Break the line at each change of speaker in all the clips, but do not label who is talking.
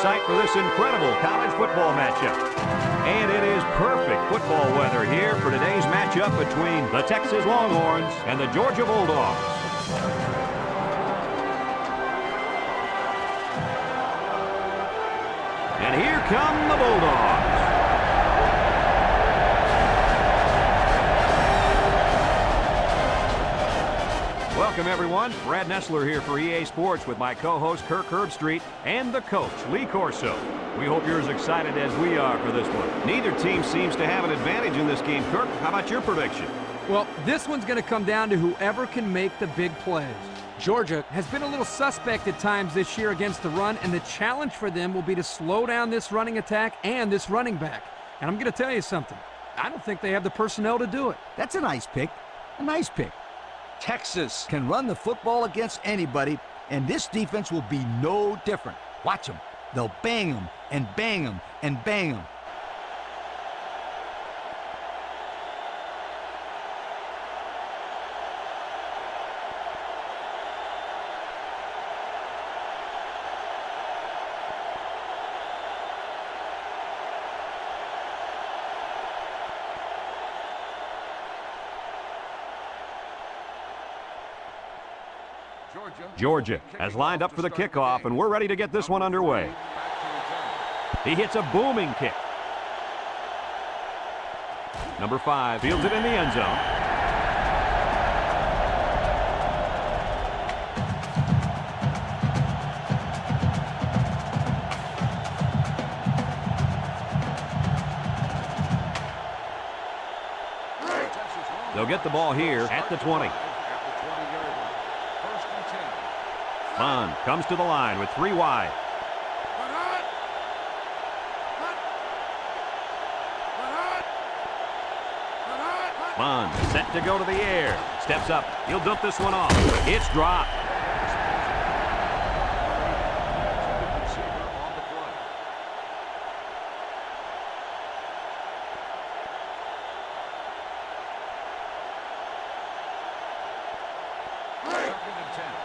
site for this incredible college football matchup. And it is perfect football weather here for today's matchup between the Texas Longhorns and the Georgia Bulldogs. And here come the Bulldogs. Welcome, everyone. Brad Nessler here for EA Sports with my co-host Kirk Herbstreit and the coach, Lee Corso. We hope you're as excited as we are for this one. Neither team seems to have an advantage in this game. Kirk, how about your prediction?
Well, this one's going to come down to whoever can make the big plays. Georgia has been a little suspect at times this year against the run, and the challenge for them will be to slow down this running attack and this running back. And I'm going to tell you something. I don't think they have the personnel to do it.
That's a nice pick. A nice pick. Texas can run the football against anybody, and this defense will be no different. Watch them. They'll bang them and bang them and bang them.
Georgia has lined up for the kickoff, and we're ready to get this one underway. He hits a booming kick. Number 5 fields it in the end zone. They'll get the ball here at the 20. Bond comes to the line with 3 wide. Bond set to go to the air. Steps up. He'll dump this one off. It's dropped.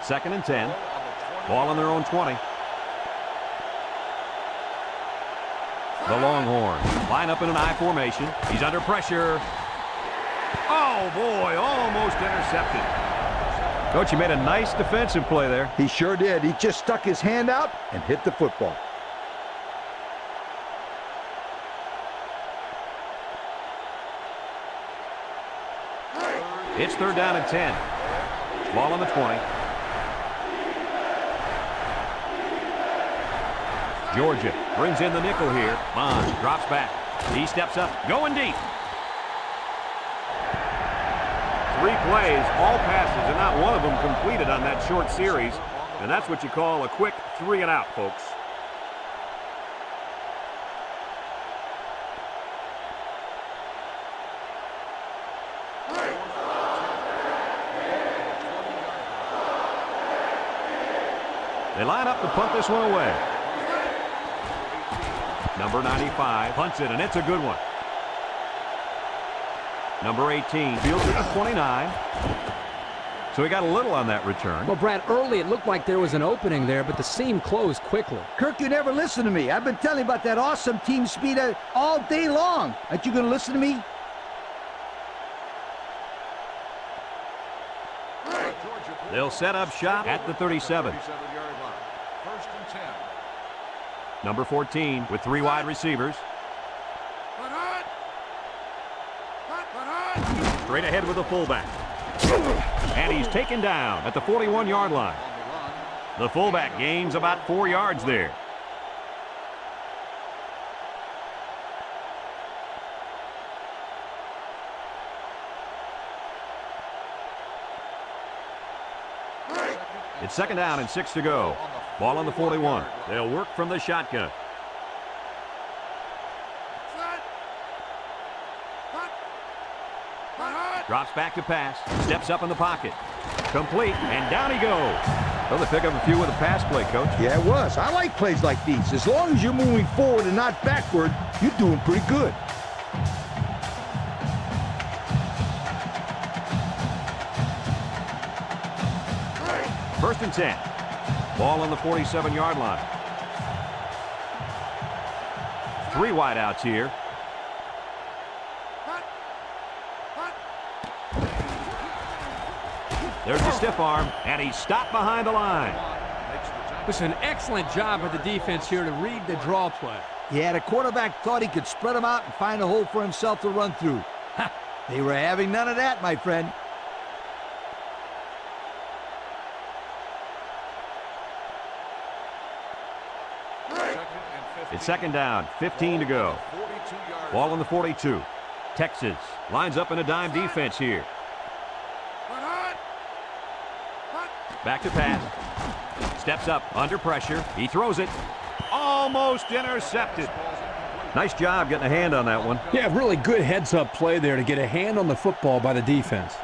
Second and 10. Ball on their own 20. The Longhorns line up in an I formation. He's under pressure. Oh, boy, almost intercepted. Coach, he made a nice defensive play there.
He sure did. He just stuck his hand out and hit the football.
It's third down and 10. Ball on the 20. Georgia brings in the nickel here. Bond drops back. He steps up, going deep. 3 plays, all passes, and not one of them completed on that short series. And that's what you call a quick 3 and out, folks. They line up to punt this one away. Number 95 punts it, and it's a good one. Number 18 fields it at 29. So he got a little on that return.
Well, Brad, early it looked like there was an opening there, but the seam closed quickly.
Kirk, you never listen to me. I've been telling you about that awesome team speed all day long. Aren't you going to listen to me?
They'll set up shop at the 37. Number 14 with 3 wide receivers. Straight ahead with the fullback. And he's taken down at the 41-yard line. The fullback gains about 4 yards there. It's second down and 6 to go. Ball on the 41. They'll work from the shotgun. Drops back to pass. Steps up in the pocket. Complete, and down he goes. Well, they pick up a few with a pass play, Coach.
Yeah, it was. I like plays like these. As long as you're moving forward and not backward, you're doing pretty good. First and 10. Ball on the 47-yard line.
3 wideouts here. There's the stiff arm, and he's stopped behind the line.
It's an excellent job of the defense here to read the draw play.
Yeah, the quarterback thought he could spread them out and find a hole for himself to run through. Ha! They were having none of that, my friend.
It's second down, 15 to go. Ball on the 42. Texas lines up in a dime defense here. Back to pass. Steps up under pressure. He throws it. Almost intercepted. Nice job getting a hand on that one.
Yeah, really good heads-up play there to get a hand on the football by the defense.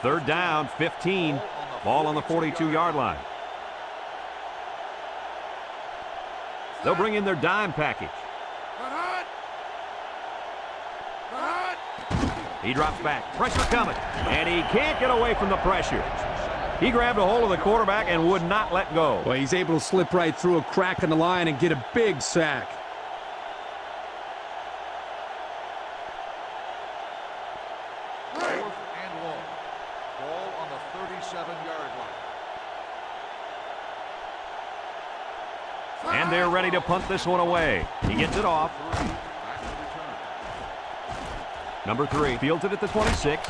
Third down, 15. Ball on the 42-yard line. They'll bring in their dime package. He drops back. Pressure coming. And he can't get away from the pressure. He grabbed a hold of the quarterback and would not let go.
Well, he's able to slip right through a crack in the line and get a big sack.
And they're ready to punt this one away. He gets it off. Number 3 fields it at the 26.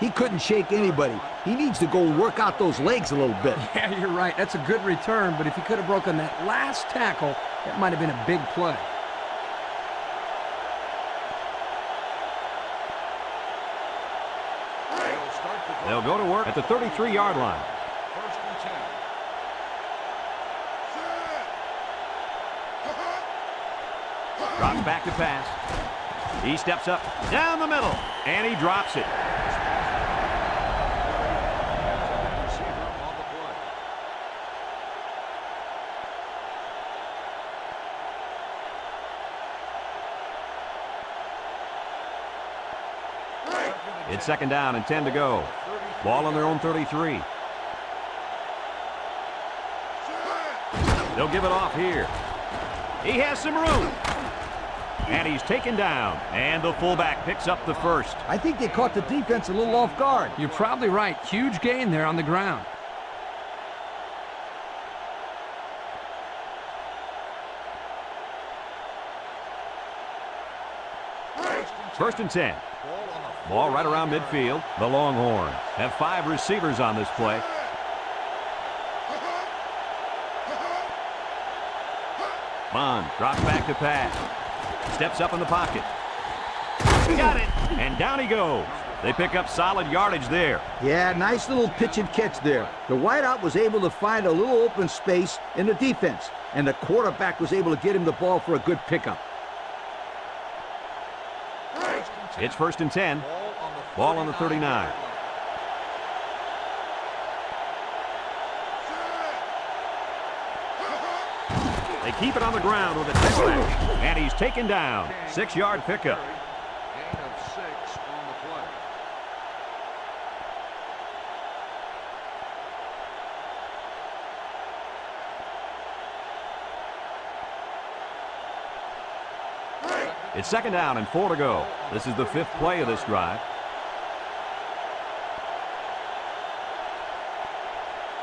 He couldn't shake anybody. He needs to go work out those legs a little bit.
Yeah, you're right. That's a good return, but if he could have broken that last tackle, that might have been a big play.
They'll go to work at the 33-yard line. Drops back to pass. He steps up down the middle, and he drops it. It's second down and 10 to go. Ball on their own 33. They'll give it off here. He has some room. And he's taken down. And the fullback picks up the first.
I think they caught the defense a little off guard.
You're probably right. Huge gain there on the ground.
First and 10. Ball right around midfield. The Longhorns have 5 receivers on this play. Bond drops back to pass. Steps up in the pocket. Got it. And down he goes. They pick up solid yardage there.
Yeah, nice little pitch and catch there. The wideout was able to find a little open space in the defense, and the quarterback was able to get him the ball for a good pickup.
It's first and 10. Ball on the 39. They keep it on the ground with a touchback. And he's taken down. 6-yard pickup.
Gain of 6 on the play.
It's second down and 4 to go. This is the 5th play of this drive.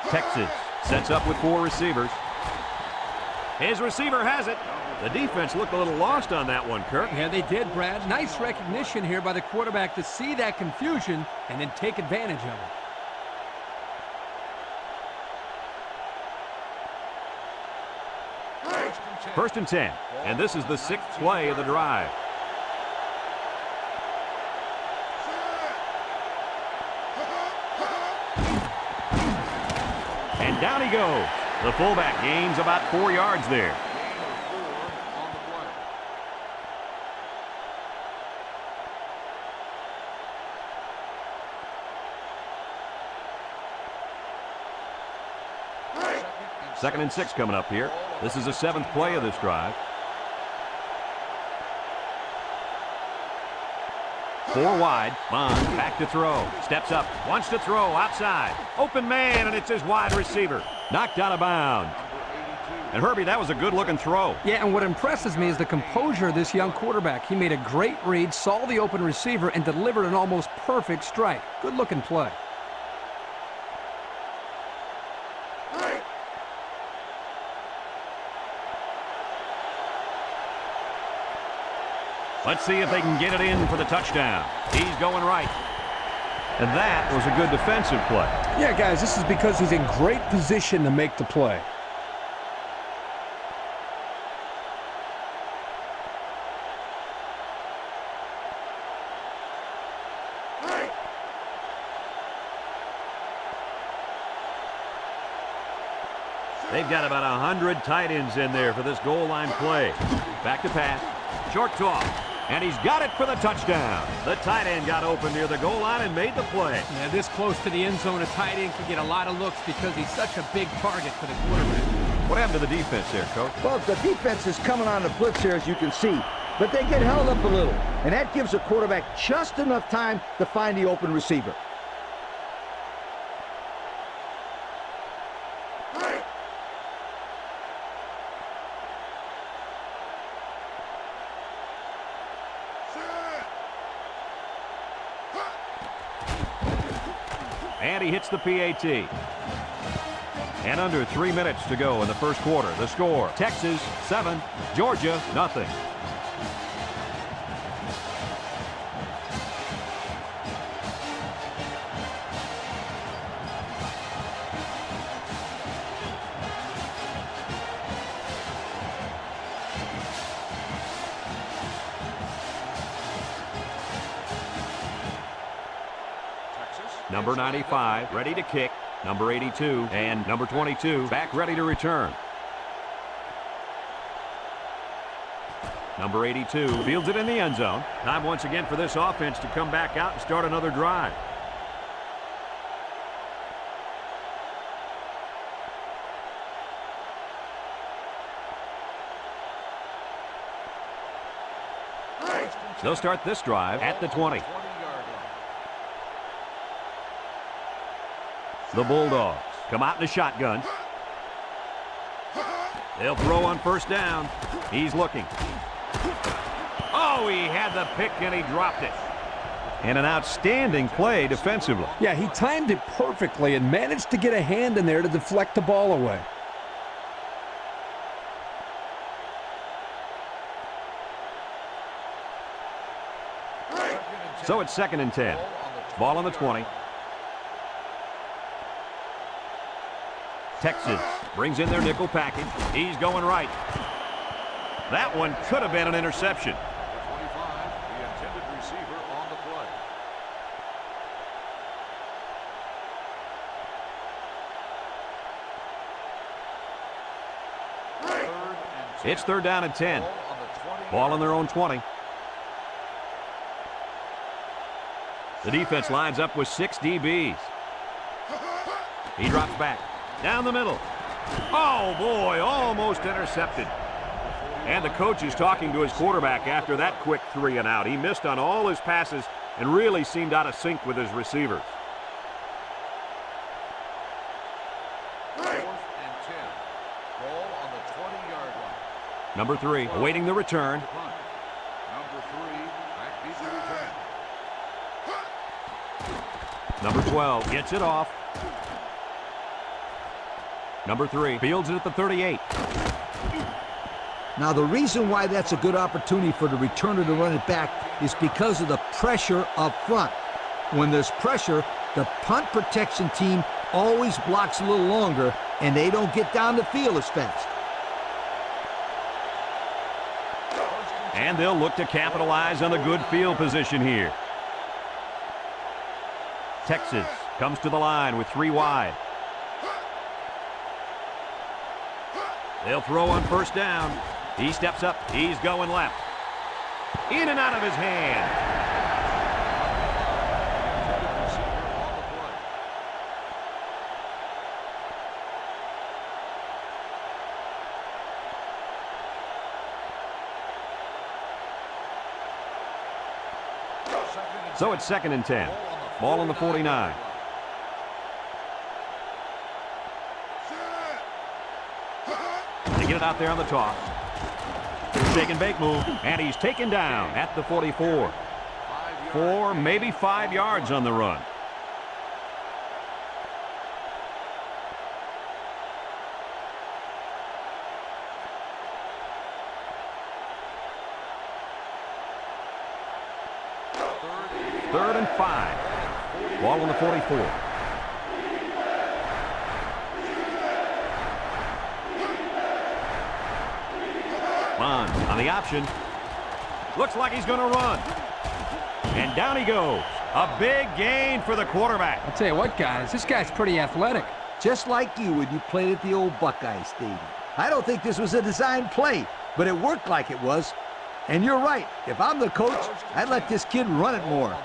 Texas sets up with 4 receivers. His receiver has it. The defense looked a little lost on that one, Kirk.
Yeah, they did, Brad. Nice recognition here by the quarterback to see that confusion and then take advantage of it.
First and 10, and this is the 6th play of the drive. And down he goes. The fullback gains about 4 yards there.
Gain of 4 on the play.
Second and 6 coming up here. This is the 7th play of this drive. 4 wide. Bond back to throw. Steps up. Wants to throw outside. Open man, and it's his wide receiver. Knocked out of bounds. And Herbie, that was a good-looking throw.
Yeah, and what impresses me is the composure of this young quarterback. He made a great read, saw the open receiver, and delivered an almost perfect strike. Good-looking play.
Let's see if they can get it in for the touchdown. He's going right. And that was a good defensive play.
Yeah, guys, this is because he's in great position to make the play.
They've got about 100 tight ends in there for this goal line play. Back to pass. Short toss. And he's got it for the touchdown. The tight end got open near the goal line and made the play.
Yeah, this close to the end zone, a tight end can get a lot of looks because he's such a big target for the quarterback.
What happened to the defense there, Coach?
Well, the defense is coming on the blitz here, as you can see. But they get held up a little. And that gives the quarterback just enough time to find the open receiver.
And he hits the PAT. And under 3 minutes to go in the first quarter. The score, Texas 7, Georgia nothing. Number 95, ready to kick. Number 82 and number 22 back ready to return. Number 82 fields it in the end zone. Time once again for this offense to come back out and start another drive. They'll start this drive at the 20. The Bulldogs come out in a shotgun. They'll throw on first down. He's looking. Oh, he had the pick and he dropped it. And an outstanding play defensively.
Yeah, he timed it perfectly and managed to get a hand in there to deflect the ball away.
So it's 2nd and 10. Ball on the 20. Texas brings in their nickel package. He's going right. That one could have been an interception.
Number 25, the intended receiver on the play.
It's 3rd down and 10. Ball on their own 20. The defense lines up with 6 DBs. He drops back. Down the middle. Oh, boy, almost intercepted. And the coach is talking to his quarterback after that quick 3 and out. He missed on all his passes and really seemed out of sync with his receivers.
4th and 10. Ball on the 20-yard line.
Number 3, awaiting the return.
Number 3, back needs a return.
Number 12 gets it off. Number 3 fields it at the 38.
Now, the reason why that's a good opportunity for the returner to run it back is because of the pressure up front. When there's pressure, the punt protection team always blocks a little longer, and they don't get down the field as fast.
And they'll look to capitalize on the good field position here. Texas comes to the line with 3 wide. They'll throw on first down. He steps up. He's going left. In and out of his hand. So it's 2nd and 10. Ball on the 49. They get it out there on the toss. Shake and bake move, and he's taken down at the 44. 4, maybe 5 yards on the run. Third and 5. Ball on the 44. Bond on the option. Looks like he's going to run. And down he goes. A big gain for the quarterback.
I'll tell you what, guys, this guy's pretty athletic.
Just like you when you played at the old Buckeye Stadium. I don't think this was a design play, but it worked like it was. And you're right. If I'm the coach, I'd let this kid run it more.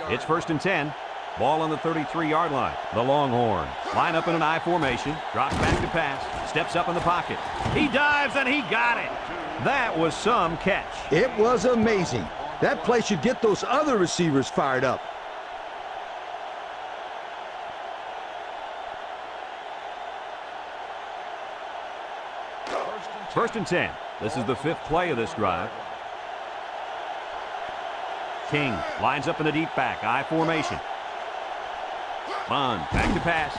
It's 1st and 10. Ball on the 33-yard line. The Longhorns line up in an I formation. Drops back to pass. Steps up in the pocket. He dives, and he got it. That was some catch.
It was amazing. That play should get those other receivers fired up.
First and 10. This is the 5th play of this drive. King lines up in the deep back, I formation. Bond back to pass.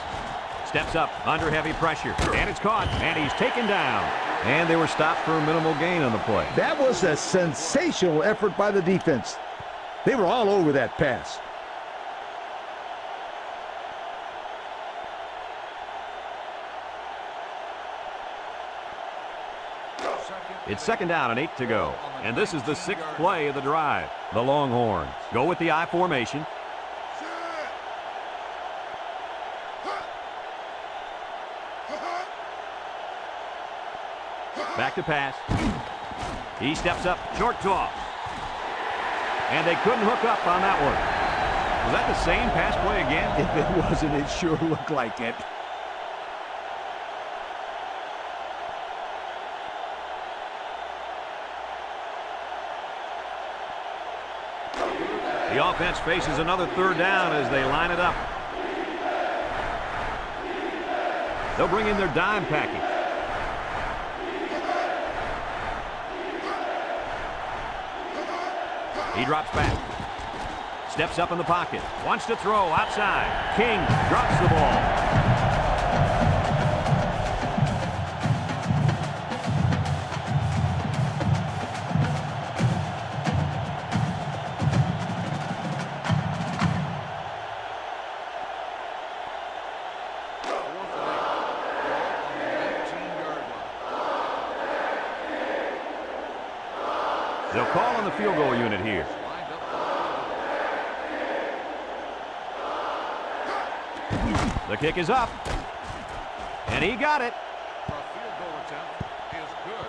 Steps up under heavy pressure. And it's caught. And he's taken down. And they were stopped for a minimal gain on the play.
That was a sensational effort by the defense. They were all over that pass.
It's 2nd down and 8 to go. And this is the 6th play of the drive. The Longhorns go with the I formation. Back to pass. He steps up, short toss. And they couldn't hook up on that one. Was that the same pass play again?
If it wasn't, it sure looked like it.
The offense faces another 3rd down as they line it up. They'll bring in their dime package. He drops back. Steps up in the pocket. Wants to throw outside. King drops the ball. They'll call on the field goal unit here. The kick is up. And he got it.
The field goal attempt is good.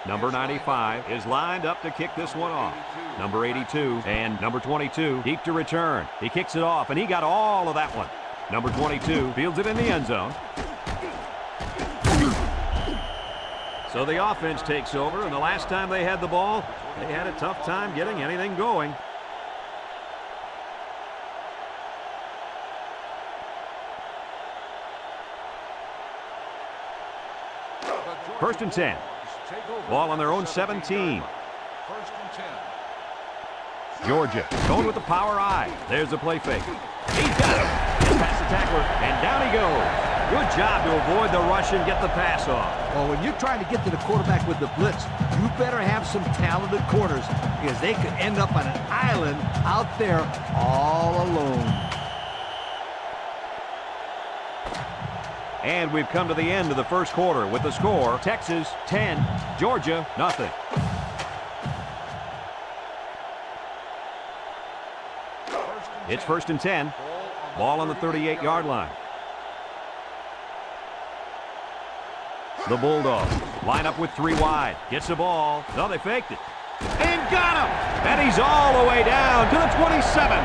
Number 95 is lined up to kick this one off. Number 82 and number 22 deep to return. He kicks it off, and he got all of that one. Number 22 fields it in the end zone. So the offense takes over, and the last time they had the ball, they had a tough time getting anything going. First and 10. Ball on their own 17.
First and 10.
Georgia going with the power I. There's the play fake. He's got it. Gets past the tackler, and down he goes. Good job to avoid the rush and get the pass off.
Well, when you're trying to get to the quarterback with the blitz, you better have some talented corners because they could end up on an island out there all alone.
And we've come to the end of the first quarter with the score, Texas 10, Georgia nothing. It's 1st and 10. Ball on the 38-yard line. The Bulldogs line up with 3 wide. Gets the ball. No, they faked it. And got him! And he's all the way down to the 27.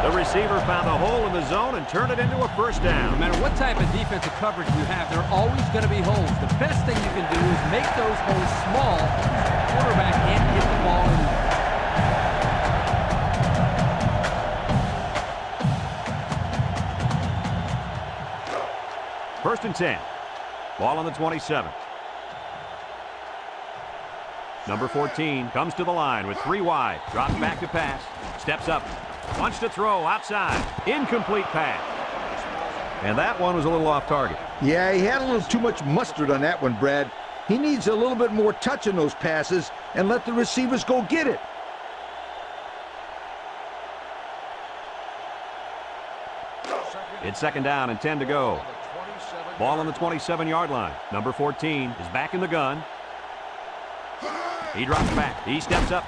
The receiver found a hole in the zone and turned it into a first down.
No matter what type of defensive coverage you have, there are always going to be holes. The best thing you can do is make those holes small so the quarterback can't get the ball in there.
First and 10. Ball on the 27. Number 14 comes to the line with 3 wide. Drops back to pass. Steps up. Wants to throw outside. Incomplete pass. And that one was a little off target.
Yeah, he had a little too much mustard on that one, Brad. He needs a little bit more touch in those passes and let the receivers go get it.
It's second down and 10 to go. Ball on the 27-yard line. Number 14 is back in the gun. He drops back. He steps up.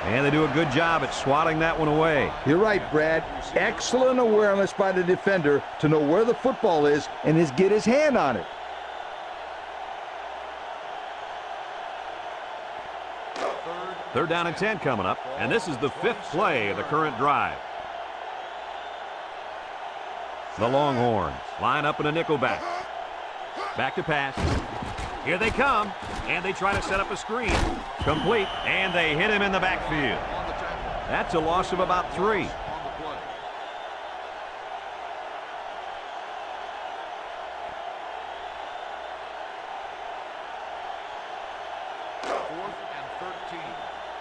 And they do a good job at swatting that one away.
You're right, Brad. Excellent awareness by the defender to know where the football is and get his hand on it.
Third down and 10 coming up. And this is the 5th play of the current drive. The Longhorns line up in a nickel back. Back to pass. Here they come, and they try to set up a screen. Complete, and they hit him in the backfield. That's a loss of about 3.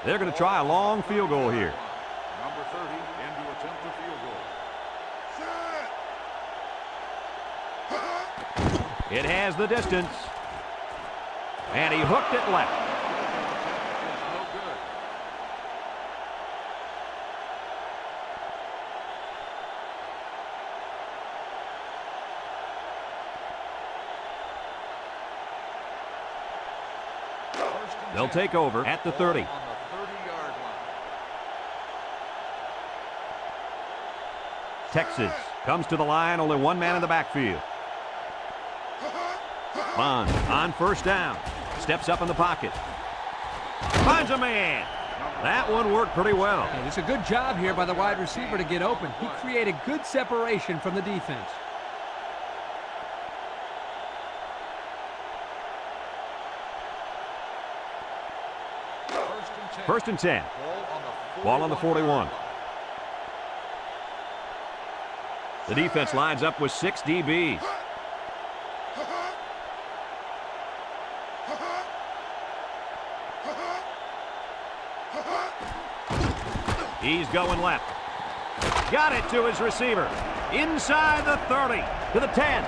They're going to try a long field goal here.
Number 30 in to attempt the field goal.
It has the distance. And he hooked it left.
No good.
They'll take over at the 30.
On the 30-yard line.
Texas comes to the line, only 1 man in the backfield. Bond on first down. Steps up in the pocket. Finds a man. That one worked pretty well.
And it's a good job here by the wide receiver to get open. He created good separation from the defense.
First and 10. Ball on the 41. The defense lines up with 6 DBs. He's going left. Got it to his receiver. Inside the 30. To the 10.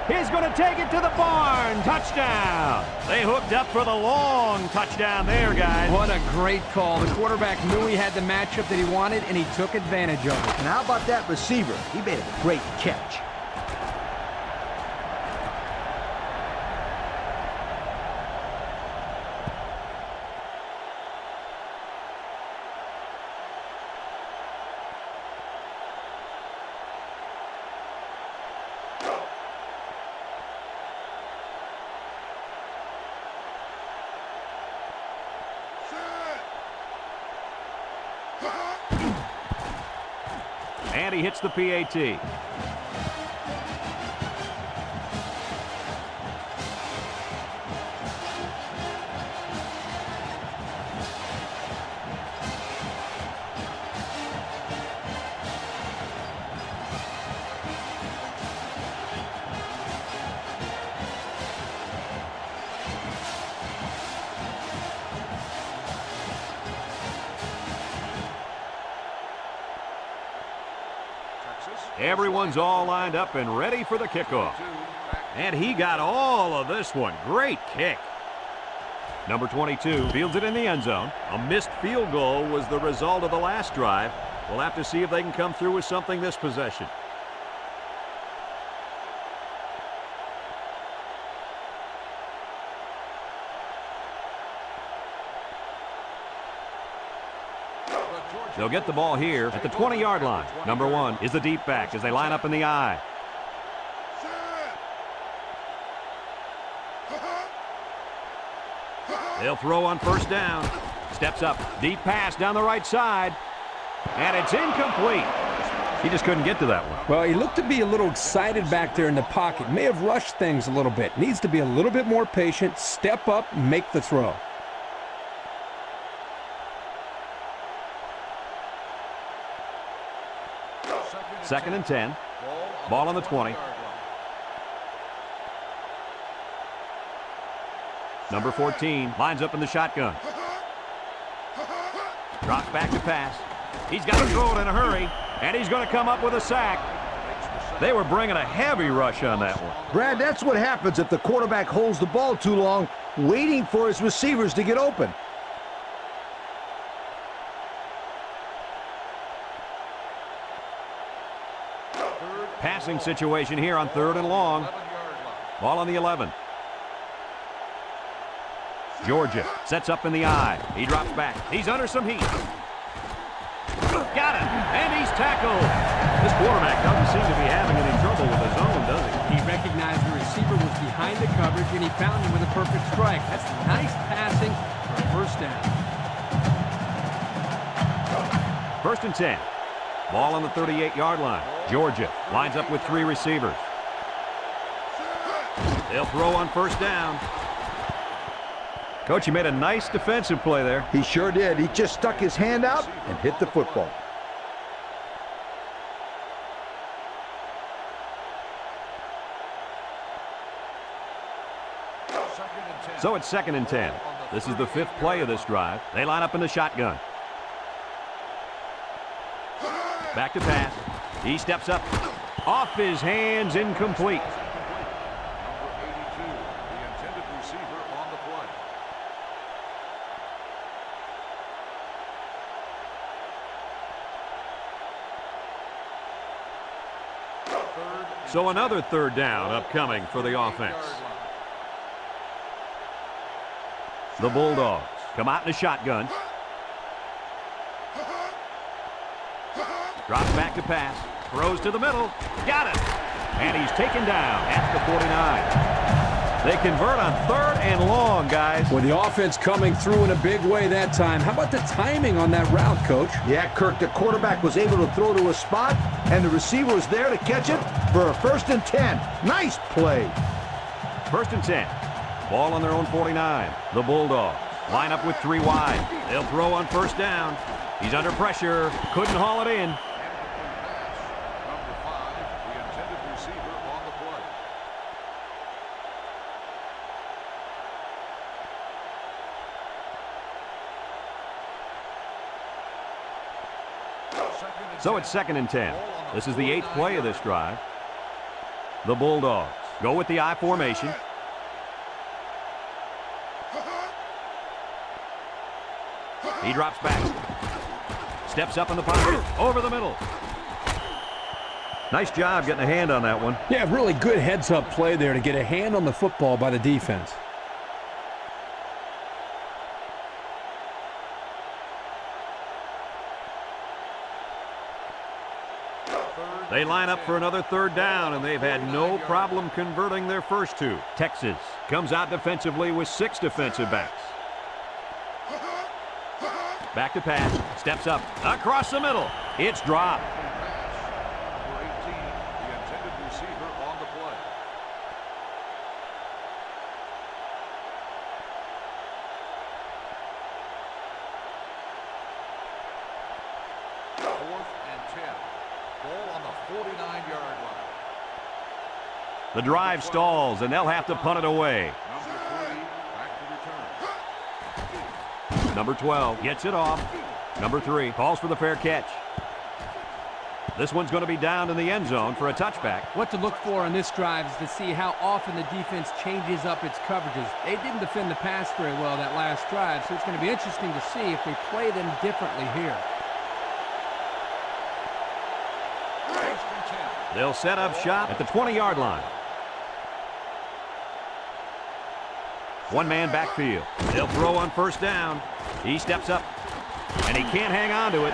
He's going to take it to the barn. Touchdown. They hooked up for the long touchdown there, guys.
What a great call. The quarterback knew he had the matchup that he wanted, and he took advantage of it.
And how about that receiver? He made a great catch.
And he hits the PAT. Everyone's all lined up and ready for the kickoff. And he got all of this one. Great kick. Number 22 fields it in the end zone. A missed field goal was the result of the last drive. We'll have to see if they can come through with something this possession. They'll get the ball here at the 20-yard line. Number 1 is the deep back as they line up in the I. They'll throw on first down. Steps up. Deep pass down the right side. And it's incomplete. He just couldn't get to that one.
Well, he looked to be a little excited back there in the pocket. May have rushed things a little bit. Needs to be a little bit more patient. Step up, make the throw.
Second and 10. Ball on the 20. Number 14 lines up in the shotgun. Drops back to pass. He's got to throw it in a hurry, and he's going to come up with a sack. They were bringing a heavy rush on that one.
Brad, that's what happens if the quarterback holds the ball too long, waiting for his receivers to get open.
Passing situation here on 3rd and long. Ball on the 11. Georgia sets up in the eye. He drops back. He's under some heat. Got him, and he's tackled. This quarterback doesn't seem to be having any trouble with his own, does he?
He recognized the receiver was behind the coverage, and he found him with a perfect strike. That's nice passing for a first down.
1st and 10. Ball on the 38-yard line. Georgia lines up with 3 receivers. They'll throw on first down. Coach, he made a nice defensive play there.
He sure did. He just stuck his hand out and hit the football.
So it's 2nd and 10. This is the 5th play of this drive. They line up in the shotgun. Back to pass. He steps up. Off his hands, incomplete.
Number 82, the intended receiver on the play.
So another 3rd down upcoming for the offense. The Bulldogs come out in a shotgun. Drops back to pass. Throws to the middle. Got it. And he's taken down at the 49. They convert on 3rd and long, guys.
Well, the offense coming through in a big way that time. How about the timing on that route, Coach?
Yeah, Kirk, the quarterback was able to throw to a spot, and the receiver was there to catch it for a 1st and 10. Nice play.
1st and 10. Ball on their own 49. The Bulldogs line up with 3 wide. They'll throw on first down. He's under pressure. Couldn't haul it in.
Number 5, the intended receiver on the play.
So it's 2nd and 10. This is the 8th play of this drive. The Bulldogs go with the I formation. He drops back. Steps up in the pocket. Over the middle. Nice job getting a hand on that one.
Yeah, really good heads-up play there to get a hand on the football by the defense.
They line up for another 3rd down, and they've had no problem converting their first 2. Texas comes out defensively with 6 defensive backs. Back to pass. Steps up. Across the middle. It's dropped.
Number 18, the intended receiver on the play. Fourth and 10. Ball on the 49-yard line.
The drive stalls, and they'll have to punt it away.
Number 3, back to return.
Number 12 gets it off. Number 3 calls for the fair catch. This one's going to be down in the end zone for a touchback.
What to look for on this drive is to see how often the defense changes up its coverages. They didn't defend the pass very well that last drive, so it's going to be interesting to see if they play them differently here.
They'll set up shop at the 20-yard line. One-man backfield. They'll throw on first down. He steps up, and he can't hang on to it.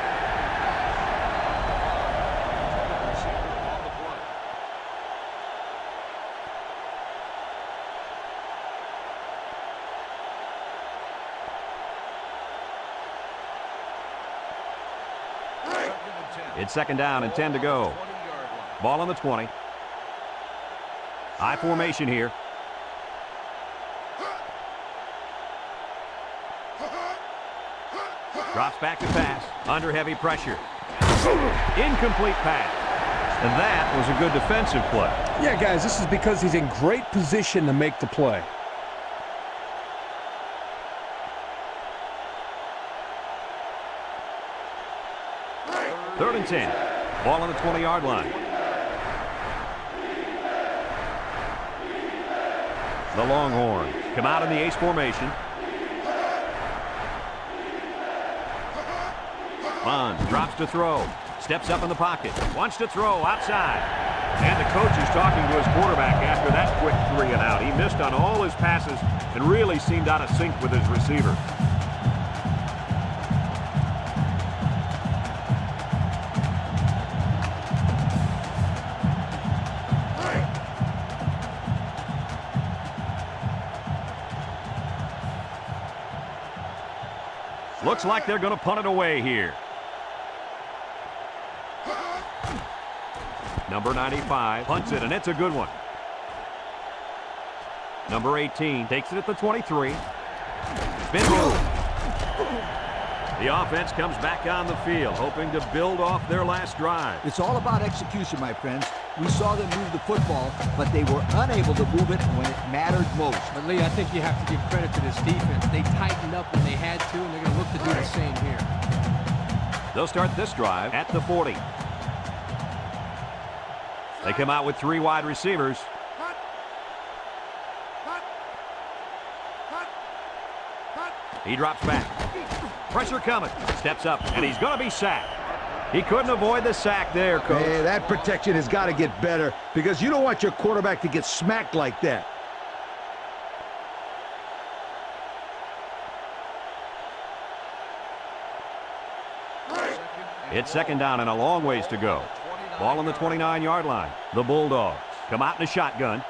It's second down and 10 to go. Ball on the 20. I formation here. Drops back to pass. Under heavy pressure. Incomplete pass. And that was a good defensive play.
Yeah, guys, this is because he's in great position to make the play.
Third and 10. Ball on the 20-yard line. The Longhorns come out in the ace formation. Bonds drops to throw. Steps up in the pocket. Wants to throw outside. And the coach is talking to his quarterback after that quick 3 and out. He missed on all his passes and really seemed out of sync with his receiver. Looks like they're going to punt it away here. Number 95 punts it, and it's a good one. Number 18 takes it at the 23. Spin move. The offense comes back on the field, hoping to build off their last drive.
It's all about execution, my friends. We saw them move the football, but they were unable to move it when it mattered most.
But, Lee, I think you have to give credit to this defense. They tightened up when they had to, and they're going to look to do the same here.
They'll start this drive at the 40. They come out with 3 wide receivers. He drops back. Pressure coming. Steps up, and he's going to be sacked. He couldn't avoid the sack there, Coach.
Hey, that protection has got to get better because you don't want your quarterback to get smacked like that.
It's second down and a long ways to go. Ball on the 29-yard line. The Bulldogs come out in a shotgun.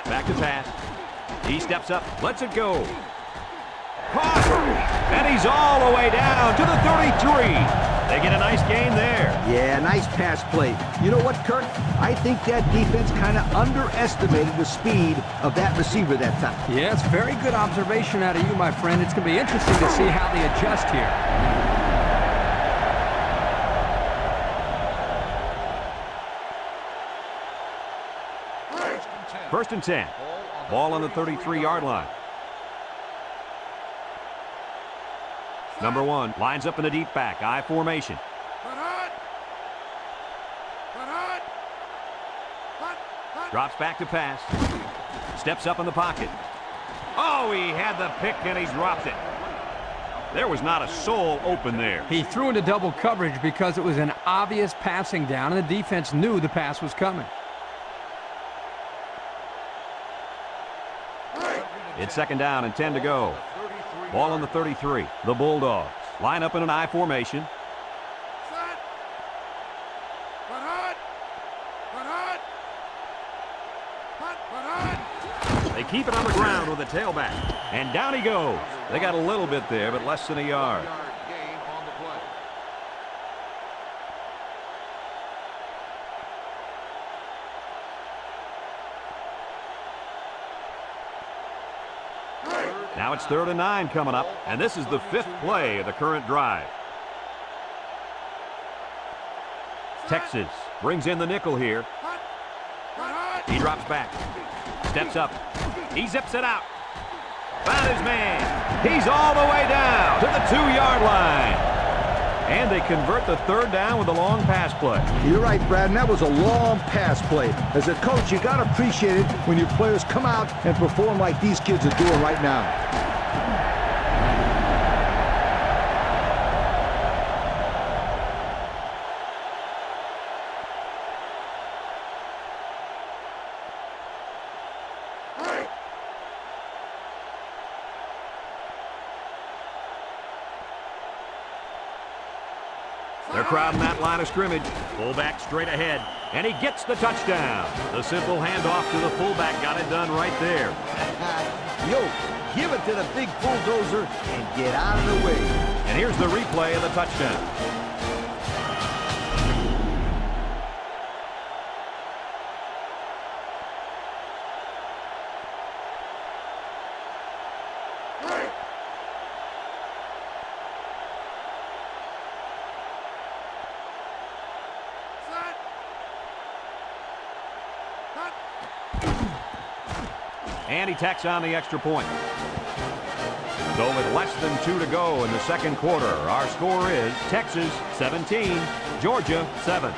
Back to pass. He steps up, lets it go. Caught! And he's all the way down to the 33. They get a nice gain there.
Yeah, nice pass play. You know what, Kirk? I think that defense kind of underestimated the speed of that receiver that time.
Yeah, it's very good observation out of you, my friend. It's going to be interesting to see how they adjust here.
First and 10. Ball on the 33-yard line. Number 1 lines up in the deep back. I formation. Drops back to pass. Steps up in the pocket. Oh, he had the pick and he dropped it. There was not a soul open there.
He threw into double coverage because it was an obvious passing down, and the defense knew the pass was coming.
It's second down and 10 to go. Ball on the 33. The Bulldogs line up in an I formation. They keep it on the ground with a tailback. And down he goes. They got a little bit there, but less than a yard. Now it's 3rd and 9 coming up, and this is the 5th play of the current drive. Texas brings in the nickel here. He drops back, steps up, he zips it out. Found his man. He's all the way down to the 2-yard line. And they convert the 3rd down with a long pass play.
You're right, Brad, and that was a long pass play. As a coach, you got to appreciate it when your players come out and perform like these kids are doing right now.
They're crowding that line of scrimmage. Fullback straight ahead. And he gets the touchdown. The simple handoff to the fullback got it done right there.
Yo, give it to the big bulldozer and get out of the way.
And here's the replay of the touchdown. And he tacks on the extra point. So with less than 2 to go in the second quarter, our score is Texas 17, Georgia 7.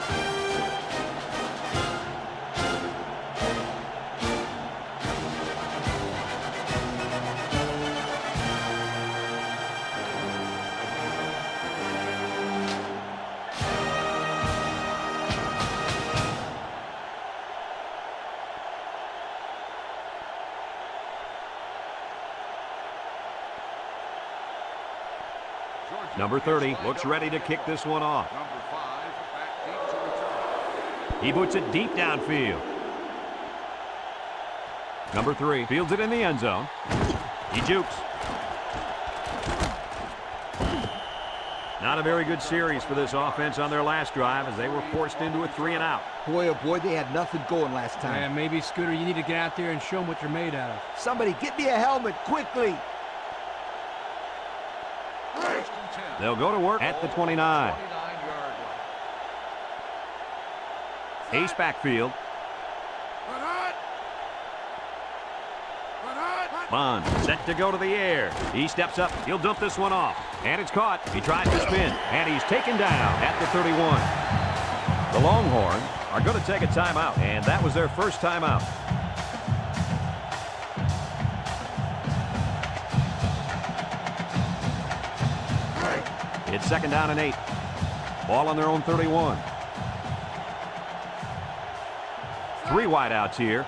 Number 30 looks ready to kick this one off.
Number 5 back deep to return.
He puts it deep downfield. Number 3 fields it in the end zone. He jukes. Not a very good series for this offense on their last drive as they were forced into a 3-and-out.
Boy, oh boy, they had nothing going last time.
Yeah, maybe, Scooter, you need to get out there and show them what you're made out of.
Somebody get me a helmet quickly.
First and 10.
They'll go to work at the 29.
29-yard line.
Ace backfield. Bond set to go to the air. He steps up. He'll dump this one off. And it's caught. He tries to spin. And he's taken down at the 31. The Longhorns are going to take a timeout. And that was their first timeout. It's second down and 8. Ball on their own 31. 3 wideouts here.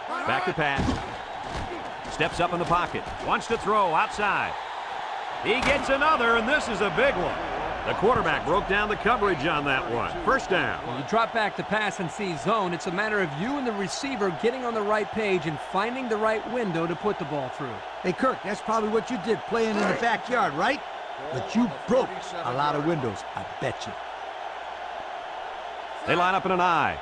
Back to pass. Steps up in the pocket. Wants to throw outside. He gets another, and this is a big one. The quarterback broke down the coverage on that one. First down.
When you drop back to pass and see zone, it's a matter of you and the receiver getting on the right page and finding the right window to put the ball through.
Hey, Kirk, that's probably what you did playing in the backyard, right? But you broke a lot of windows, I bet you.
They line up in an I.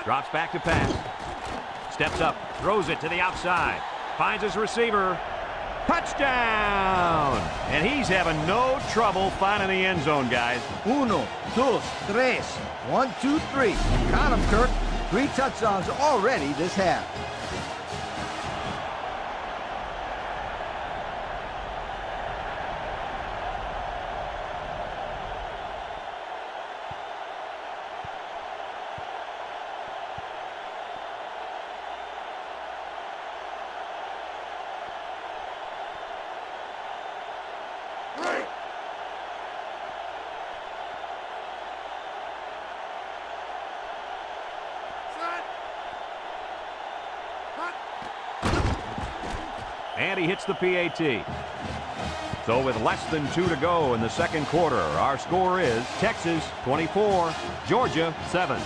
Drops back to pass. Steps up, throws it to the outside. Finds his receiver. Touchdown! And he's having no trouble finding the end zone, guys.
1, 2, 3. 1, 2, 3. Count them, Kirk. 3 touchdowns already this half.
And he hits the PAT. So with less than 2 to go in the second quarter, our score is Texas 24, Georgia 7.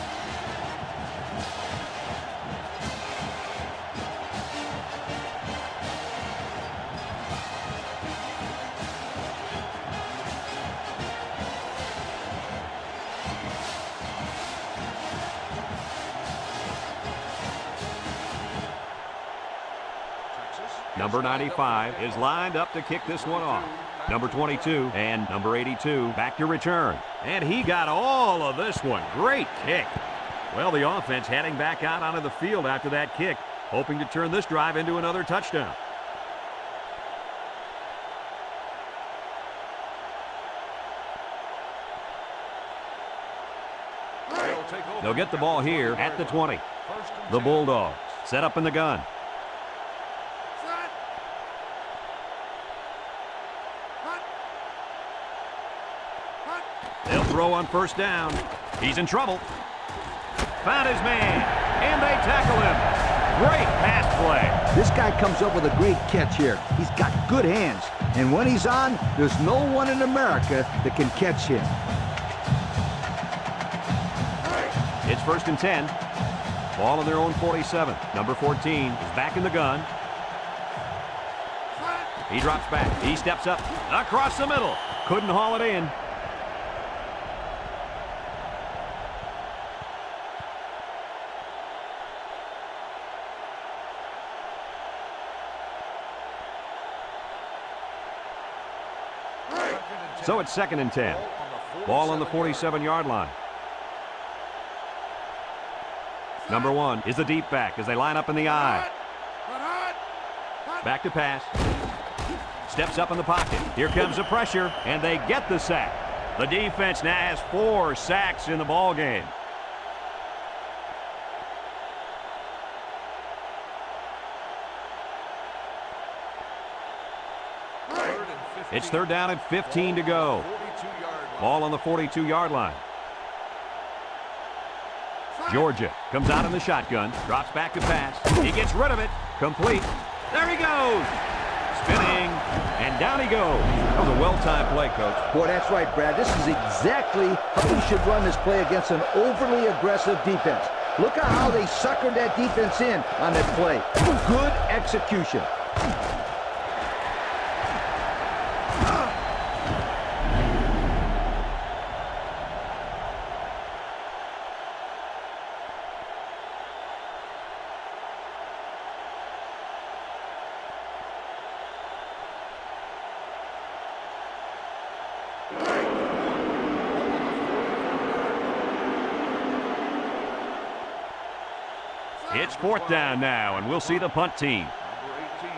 Number 95 is lined up to kick this one off. Number 22 and number 82 back to return. And he got all of this one. Great kick. Well, the offense heading back out onto the field after that kick, hoping to turn this drive into another touchdown. They'll get the ball here at the 20. The Bulldogs set up in the gun. They'll throw on first down. He's in trouble. Found his man, and they tackle him. Great pass play.
This guy comes up with a great catch here. He's got good hands. And when he's on, there's no one in America that can catch him.
It's 1st and 10. Ball on their own 47. Number 14 is back in the gun. He drops back. He steps up. Across the middle. Couldn't haul it in. So it's 2nd and 10. Ball on the 47-yard line. Number 1 is the deep back as they line up in the I. Back to pass. Steps up in the pocket. Here comes the pressure, and they get the sack. The defense now has 4 sacks in the ball game. It's 3rd down and 15 to go. Ball on the 42-yard line. Georgia comes out in the shotgun, drops back to pass. He gets rid of it. Complete. There he goes. Spinning, and down he goes. That was a well-timed play, Coach.
Boy, that's right, Brad. This is exactly how you should run this play against an overly aggressive defense. Look at how they suckered that defense in on that play. Good execution.
It's 4th down now, and we'll see the punt team.
Number 18,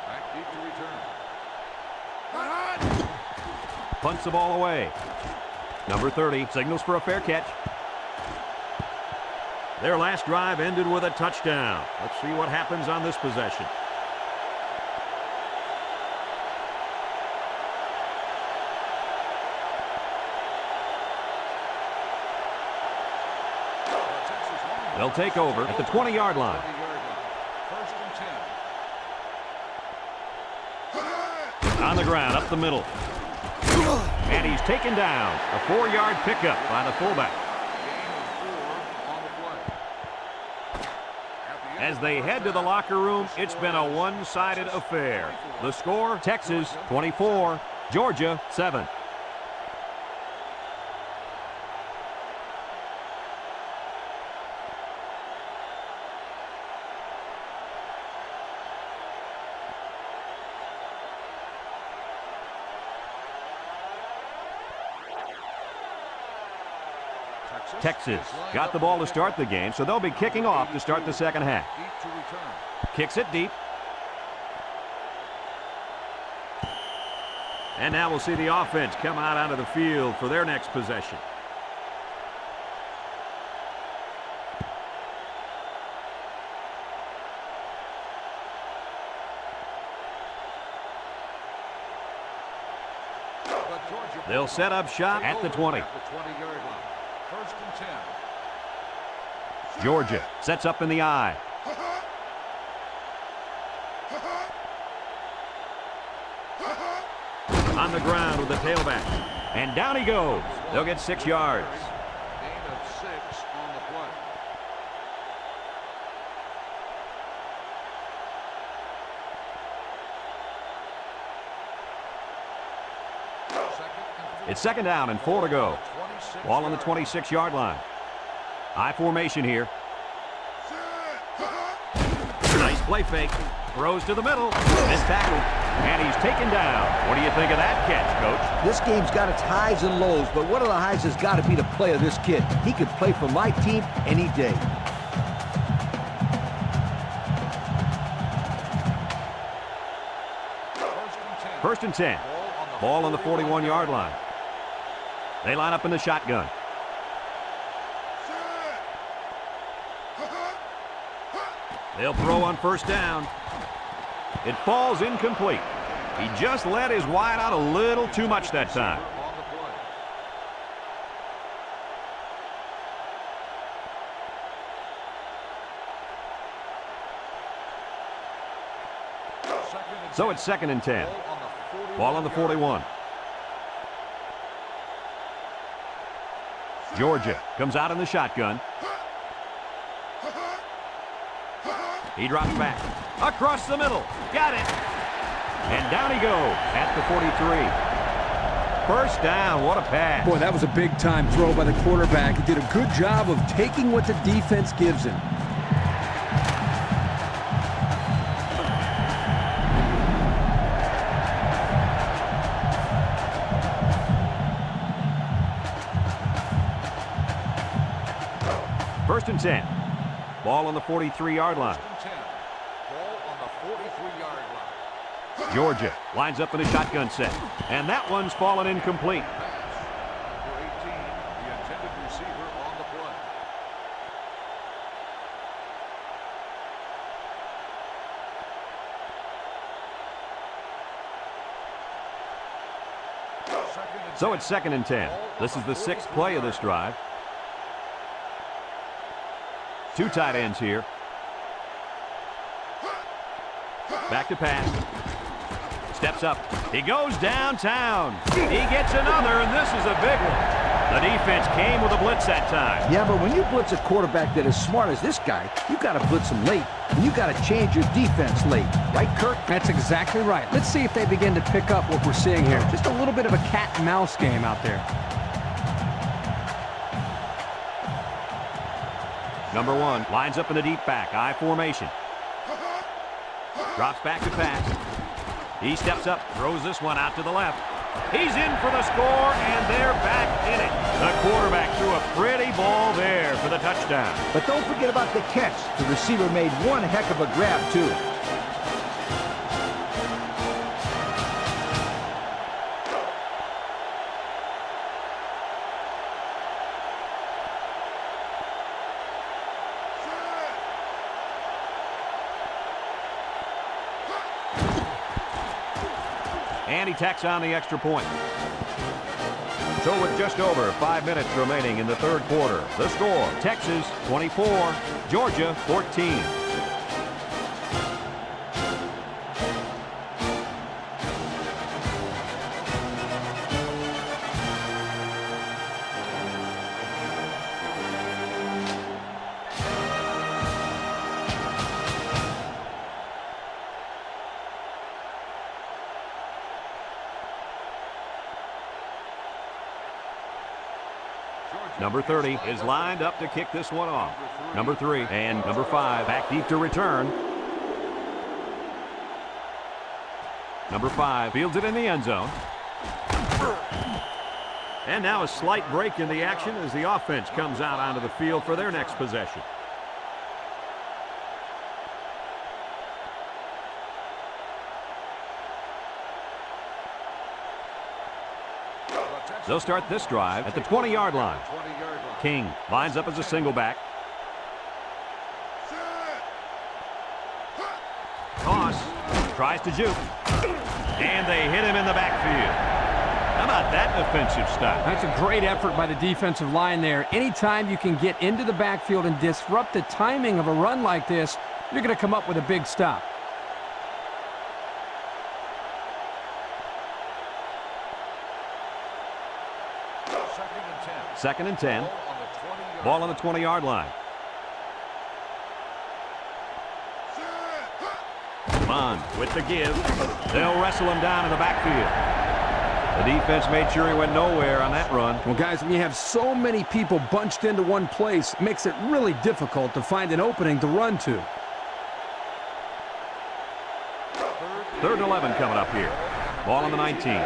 back deep to return.
Punts the ball away. Number 30 signals for a fair catch. Their last drive ended with a touchdown. Let's see what happens on this possession. They'll take over at the 20-yard line.
1st and 10.
On the ground, up the middle. And he's taken down. A 4-yard pickup by the fullback. As they head to the locker room, it's been a one-sided affair. The score, Texas 24, Georgia 7. Texas got the ball to start the game, so they'll be kicking off to start the second half. Kicks it deep. And now we'll see the offense come out onto the field for their next possession. They'll set up shop at the 20.
1st and 10.
Georgia sets up in the I. On the ground with the tailback. And down he goes. They'll get 6 yards.
Gain of 6 on the play.
It's 2nd down and 4 to go. Ball on the 26-yard line. I formation here. Nice play fake. Throws to the middle. Missed tackle. And he's taken down. What do you think of that catch, Coach?
This game's got its highs and lows, but one of the highs has got to be the play of this kid. He could play for my team any day.
First and 10. Ball on the 41-yard line. They line up in the shotgun. They'll throw on 1st down. It falls incomplete. He just let his wide out a little too much that time. So it's 2nd and 10. Ball on the 41. Georgia comes out in the shotgun. He drops back. Across the middle. Got it. And down he goes at the 43. First down. What a pass.
Boy, that was a big-time throw by the quarterback. He did a good job of taking what the defense gives him.
First and 10. Ball on the 43-yard line.
Ball on the 43-yard line.
Georgia lines up in a shotgun set. And that one's fallen incomplete.
Number 18, the intended receiver on the play.
So it's 2nd and 10. This is the 6th play of this drive. 2 tight ends here. Back to pass. Steps up. He goes downtown. He gets another, and this is a big one. The defense came with a blitz that time.
Yeah, but when you blitz a quarterback that is smart as this guy, you got to blitz him late, and you got to change your defense late. Right, Kirk?
That's exactly right. Let's see if they begin to pick up what we're seeing here. Just a little bit of a cat and mouse game out there.
Number 1 lines up in the deep back, I formation. Drops back to pass. He steps up, throws this one out to the left. He's in for the score, and they're back in it. The quarterback threw a pretty ball there for the touchdown.
But don't forget about the catch. The receiver made one heck of a grab, too.
And he tacks on the extra point. So with just over 5 minutes remaining in the 3rd quarter, the score, Texas 24, Georgia 14. Number 30 is lined up to kick this one off. Number 3 and number 5 back deep to return. Number 5 fields it in the end zone. And now a slight break in the action as the offense comes out onto the field for their next possession. They'll start this drive at the 20-yard line. King lines up as a single back. Toss. Tries to juke. And they hit him in the backfield. How about that defensive stop?
That's a great effort by the defensive line there. Anytime you can get into the backfield and disrupt the timing of a run like this, you're going to come up with a big stop.
Second and 10. Ball on the 20-yard line. Bond with the give. They'll wrestle him down in the backfield. The defense made sure he went nowhere on that run.
Well, guys, when you have so many people bunched into one place, it makes it really difficult to find an opening to run to.
3rd and 11 coming up here. Ball on the 19.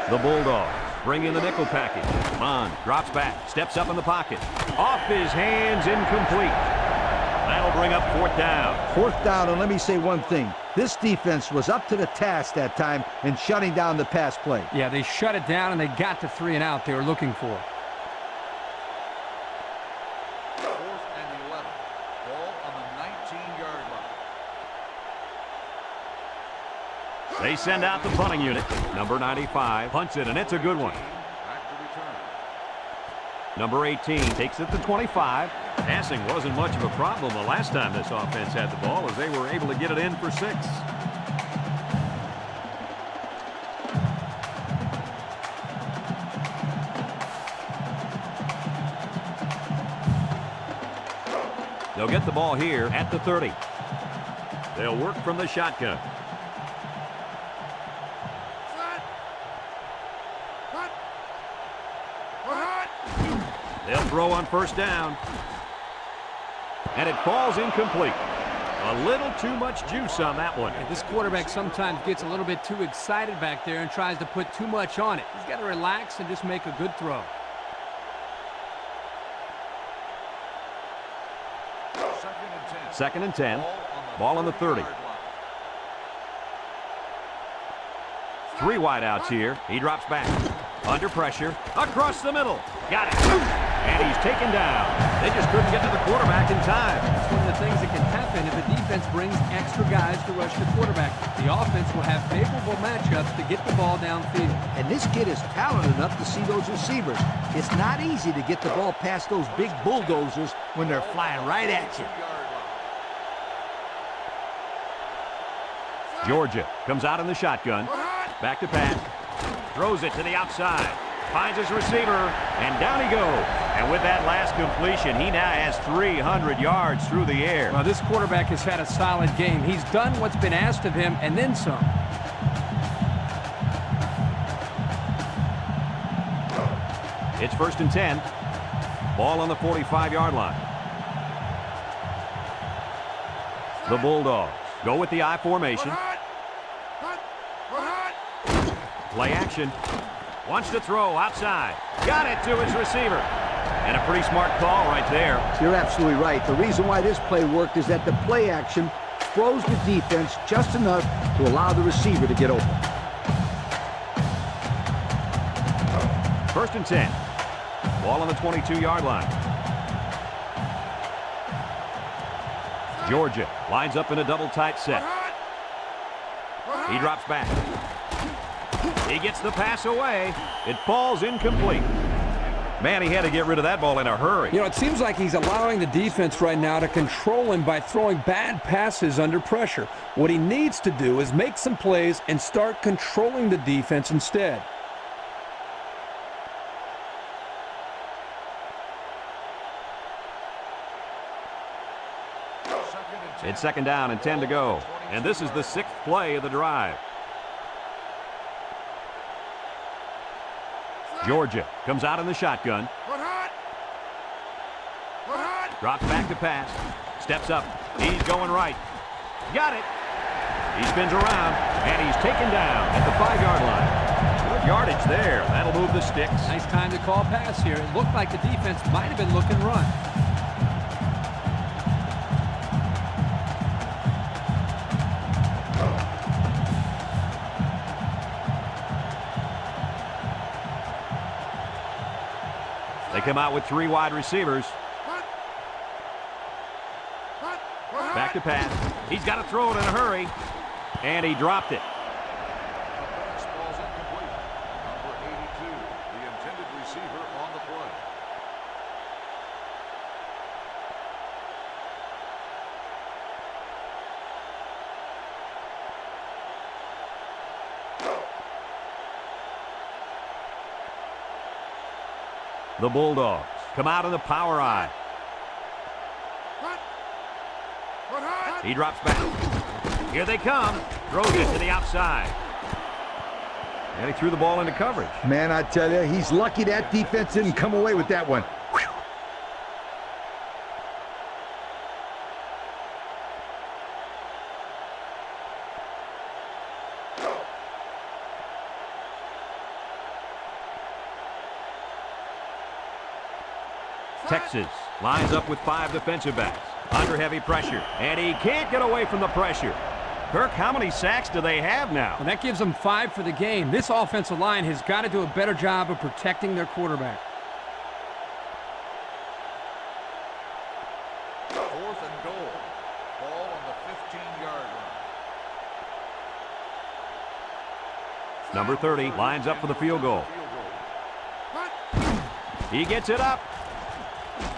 The Bulldogs bring in the nickel package. Bond drops back, steps up in the pocket. Off his hands, incomplete. That'll bring up 4th down.
4th down, and let me say one thing. This defense was up to the task that time in shutting down the pass play.
Yeah, they shut it down, and they got the 3 and out they were looking for.
4th and 11. Ball on the 19-yard line.
They send out the punting unit. Number 95 punts it, and it's a good one.
Back to return.
Number 18 takes it to 25. Passing wasn't much of a problem the last time this offense had the ball, as they were able to get it in for 6. They'll get the ball here at the 30. They'll work from the shotgun. They'll throw on first down. And it falls incomplete. A little too much juice on that one.
This quarterback sometimes gets a little bit too excited back there and tries to put too much on it. He's got to relax and just make a good throw.
Second and 10. Ball on the 30. 3 wideouts here. He drops back. Under pressure. Across the middle. Got it. And he's taken down. They just couldn't get to the quarterback in time.
It's one of the things that can happen if the defense brings extra guys to rush the quarterback. The offense will have favorable matchups to get the ball downfield.
And this kid is talented enough to see those receivers. It's not easy to get the ball past those big bulldozers when they're flying right at you.
Georgia comes out in the shotgun. Back to pass. Throws it to the outside. Finds his receiver, and down he goes. And with that last completion, he now has 300 yards through the air.
Well, this quarterback has had a solid game. He's done what's been asked of him, and then some.
It's first and 10. Ball on the 45-yard line. The Bulldogs go with the I formation. Play action. Wants to throw outside. Got it to his receiver. And a pretty smart call right there.
You're absolutely right. The reason why this play worked is that the play action froze the defense just enough to allow the receiver to get open.
First and 10. Ball on the 22-yard line. Georgia lines up in a double tight set. He drops back. He gets the pass away. It falls incomplete. Man, he had to get rid of that ball in a hurry.
You know, it seems like he's allowing the defense right now to control him by throwing bad passes under pressure. What he needs to do is make some plays and start controlling the defense instead.
It's second down and 10 to go. And this is the 6th play of the drive. Georgia comes out in the shotgun. Drops back to pass. Steps up. He's going right. Got it. He spins around, and he's taken down at the 5-yard line. Good yardage there. That'll move the sticks.
Nice time to call pass here. It looked like the defense might have been looking run.
They come out with 3 wide receivers. Back to pass. He's got to throw it in a hurry. And he dropped it.
Pass ball's incomplete. Number 82, the intended receiver on the play.
The Bulldogs come out in the power eye. He drops back. Here they come. Throws it to the outside. And he threw the ball into coverage.
Man, I tell you, he's lucky that defense didn't come away with that one.
Texas lines up with 5 defensive backs. Under heavy pressure. And he can't get away from the pressure. Kirk, how many sacks do they have now?
And that gives them 5 for the game. This offensive line has got to do a better job of protecting their quarterback.
4th and goal. Ball on the 15-yard line.
Number 30 lines up for the field goal. He gets it up.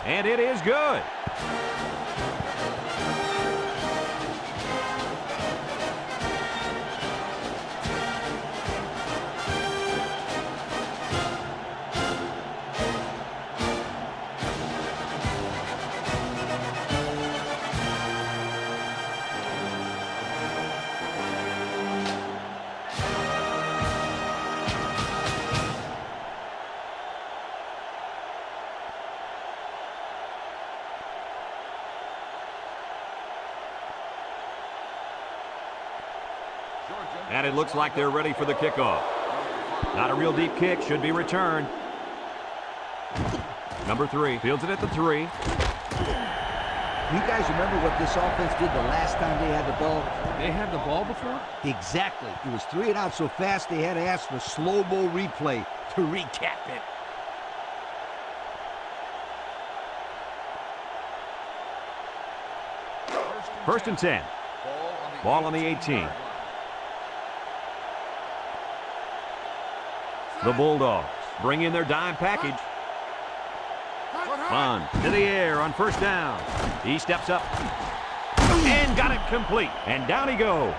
And it is good. And it looks like they're ready for the kickoff. Not a real deep kick, should be returned. Number 3 fields it at the 3.
You guys remember what this offense did the last time they had the ball?
They had the ball before?
Exactly. It was 3 and out so fast they had to ask for slow-mo replay to recap it.
First and 10. Ball on the 18. The Bulldogs bring in their dime package. Bond to the air on first down. He steps up and got it complete. And down he goes.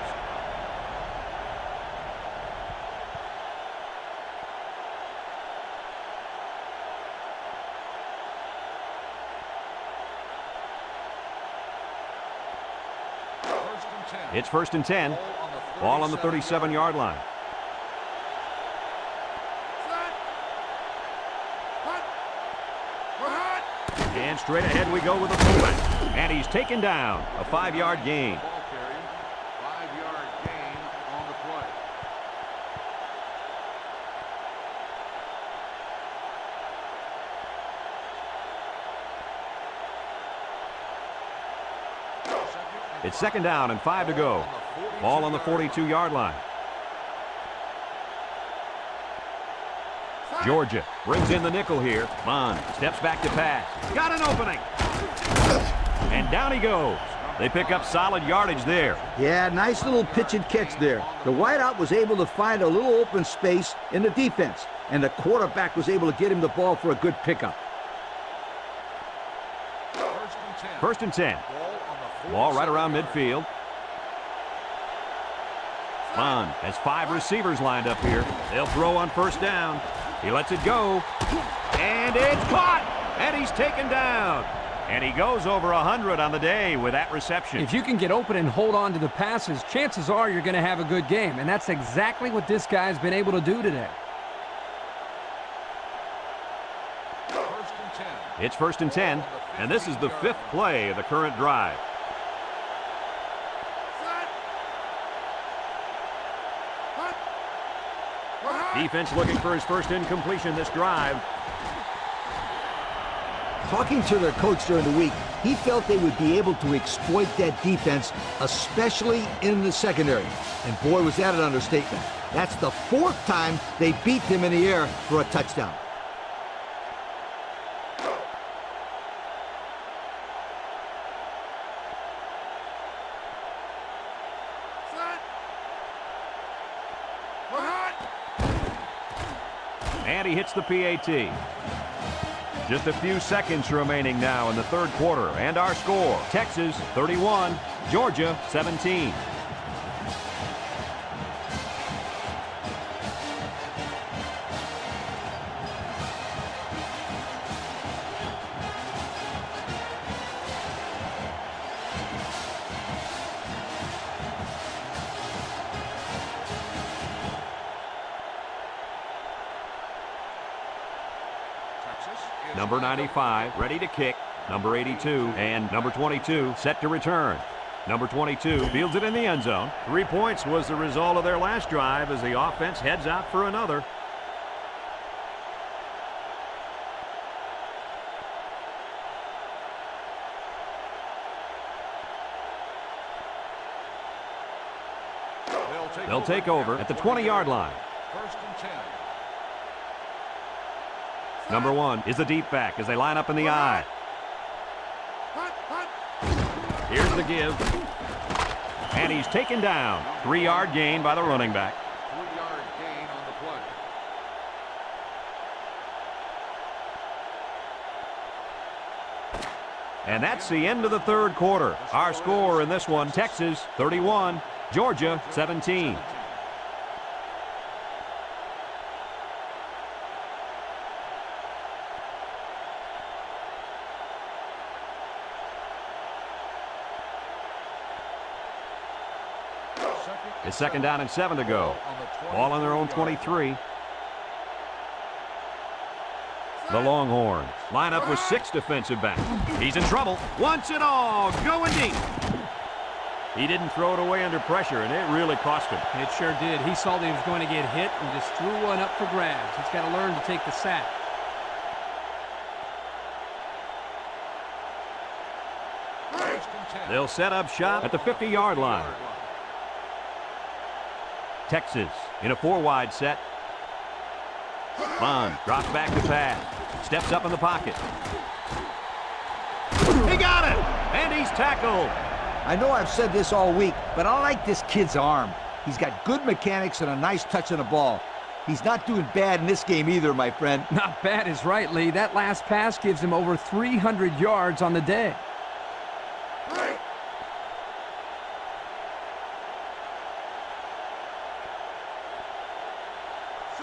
It's first and 10. Ball on the 37-yard line. And straight ahead we go with the fullback. And he's taken down. A 5-yard gain.
Ball carrier, 5-yard gain on the play.
It's second down and 5 to go. Ball on the 42-yard line. Georgia brings in the nickel here. Bond steps back to pass. Got an opening. And down he goes. They pick up solid yardage there.
Yeah, nice little pitch and catch there. The wideout was able to find a little open space in the defense, and the quarterback was able to get him the ball for a good pickup.
First and 10. Ball right around midfield. Bond has 5 receivers lined up here. They'll throw on first down. He lets it go. And it's caught. And he's taken down. And he goes over 100 on the day with that reception.
If you can get open and hold on to the passes, chances are you're going to have a good game. And that's exactly what this guy's been able to do today.
It's first and 10. And this is the 5th play of the current drive. Defense looking for his first incompletion this drive.
Talking to their coach during the week, he felt they would be able to exploit that defense, especially in the secondary. And boy, was that an understatement. That's the 4th time they beat them in the air for a touchdown.
And he hits the PAT. Just a few seconds remaining now in the 3rd quarter. And our score, Texas 31, Georgia 17. Number 95 ready to kick. Number 82 and number 22 set to return. Number 22 fields it in the end zone. 3 points was the result of their last drive as the offense heads out for another. They'll take over at the 20-yard line.
First and 10.
Number 1 is the deep back as they line up in the I. Here's the give. And he's taken down. 3-yard gain by the running back.
3-yard gain on the play.
And that's the end of the third quarter. Our score in this one, Texas 31, Georgia 17. It's second down and 7 to go. Ball on their own 23. The Longhorns line up with 6 defensive backs. He's in trouble. Wants it all. Going deep. He didn't throw it away under pressure, and it really cost him.
It sure did. He saw that he was going to get hit and just threw one up for grabs. He's got to learn to take the sack.
They'll set up shop at the 50-yard line. Texas in a 4-wide set. Bond drops back to pass. Steps up in the pocket. He got it! And he's tackled.
I know I've said this all week, but I like this kid's arm. He's got good mechanics and a nice touch on the ball. He's not doing bad in this game either, my friend.
Not bad is right, Lee. That last pass gives him over 300 yards on the day.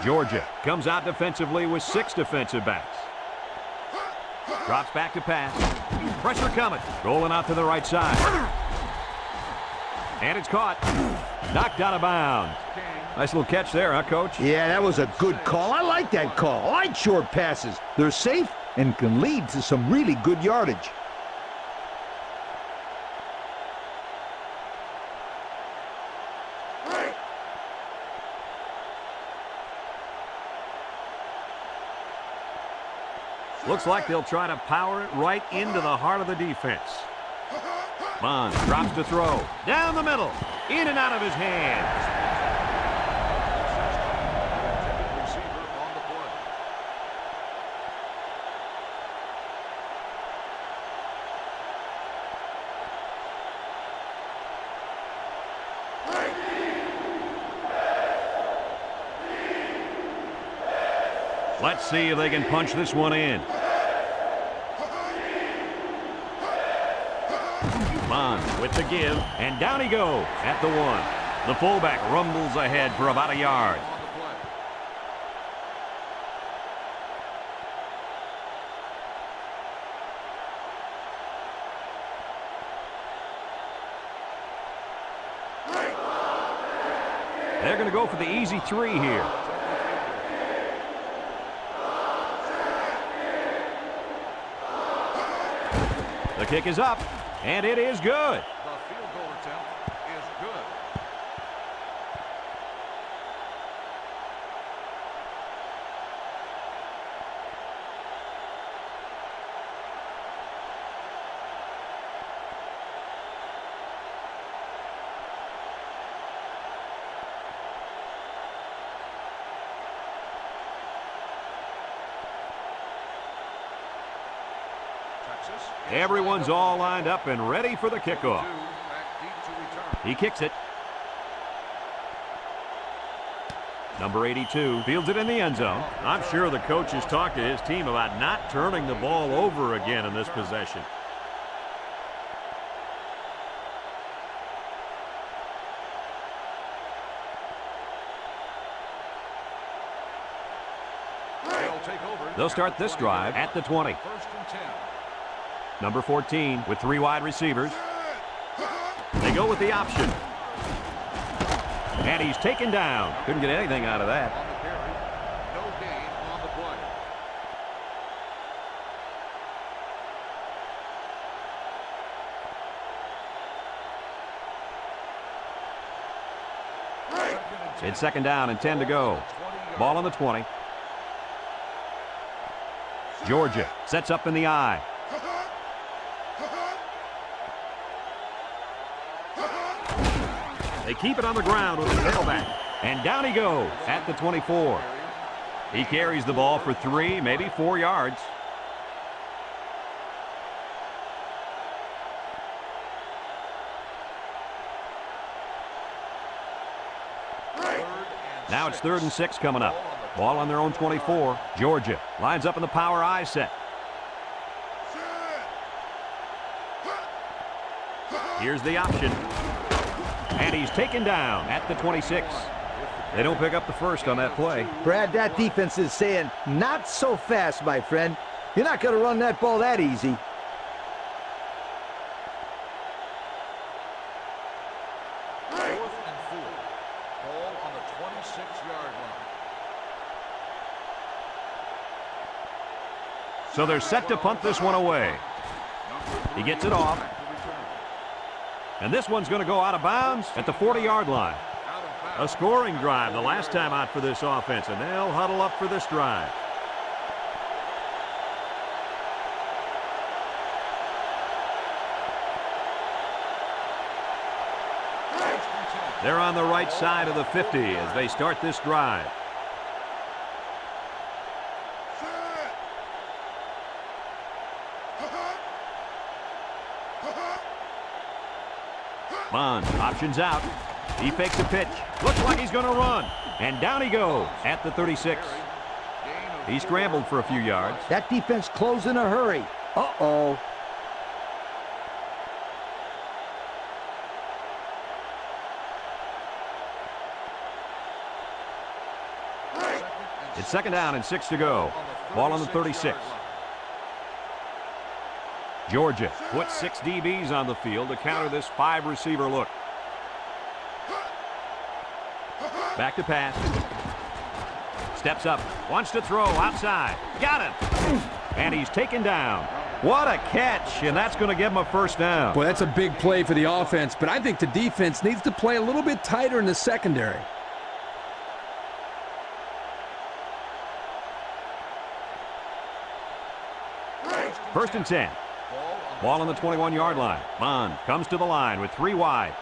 Georgia comes out defensively with 6 defensive backs. Drops back to pass. Pressure coming. Rolling out to the right side. And it's caught. Knocked out of bounds. Nice little catch there, huh, Coach?
Yeah, that was a good call. I like that call. I like short passes. They're safe and can lead to some really good yardage.
Looks like they'll try to power it right into the heart of the defense. Bond drops to throw. Down the middle. In and out of his hands. Let's see if they can punch this one in. Bond with the give, and down he goes at the 1. The fullback rumbles ahead for about a yard. They're going to go for the easy 3 here. The kick is up, and it is good.
The field goal attempt is good.
Everyone's all lined up and ready for the kickoff. He kicks it. Number 82 fields it in the end zone. I'm sure the coach has talked to his team about not turning the ball over again in this possession. They'll start this drive at the 20. Number 14 with 3 wide receivers. They go with the option. And he's taken down. Couldn't get anything out of that.
No gain on the play.
It's second down and 10 to go. Ball on the 20. Georgia sets up in the I. They keep it on the ground with the tailback. And down he goes at the 24. He carries the ball for 3, maybe 4 yards. Now it's 3rd and 6 coming up. Ball on their own 24. Georgia lines up in the power I set. Here's the option. And he's taken down at the 26. They don't pick up the first on that play.
Brad, that defense is saying, not so fast, my friend. You're not going to run that ball that easy.
So they're set to punt this one away. He gets it off. And this one's going to go out of bounds at the 40-yard line. A scoring drive the last time out for this offense, and they'll huddle up for this drive. They're on the right side of the 50 as they start this drive. Bond options out. He fakes a pitch. Looks like he's going to run. And down he goes at the 36. He scrambled for a few yards.
That defense closed in a hurry. Uh-oh.
It's second down and 6 to go. Ball on the 36. Georgia puts 6 DBs on the field to counter this 5-receiver look. Back to pass. Steps up. Wants to throw outside. Got him. And he's taken down. What a catch, and that's going to give him a first down.
Boy, that's a big play for the offense, but I think the defense needs to play a little bit tighter in the secondary.
First and 10. Ball on the 21-yard line. Bond comes to the line with 3 wide.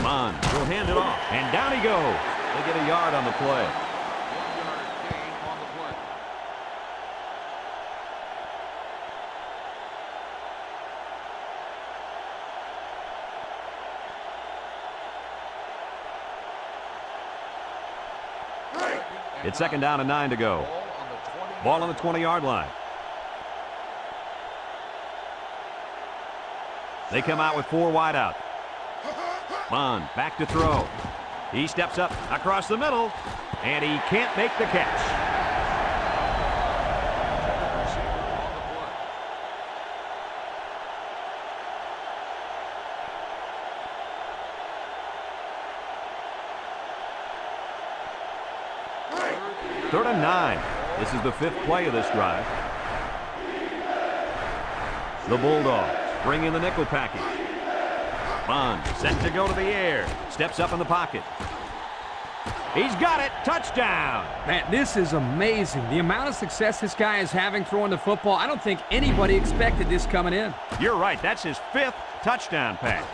Bond will hand it off, and down he goes. They get a yard on the play.
1-yard gain on the play.
It's second down and 9 to go. Ball on the 20-yard line. They come out with 4 wide out. Bond back to throw. He steps up across the middle, and he can't make the catch. Third and 9. This is the 5th play of this drive. The Bulldogs bring in the nickel package. Bond set to go to the air. Steps up in the pocket. He's got it. Touchdown.
Man, this is amazing. The amount of success this guy is having throwing the football, I don't think anybody expected this coming in.
You're right. That's his 5th touchdown pass.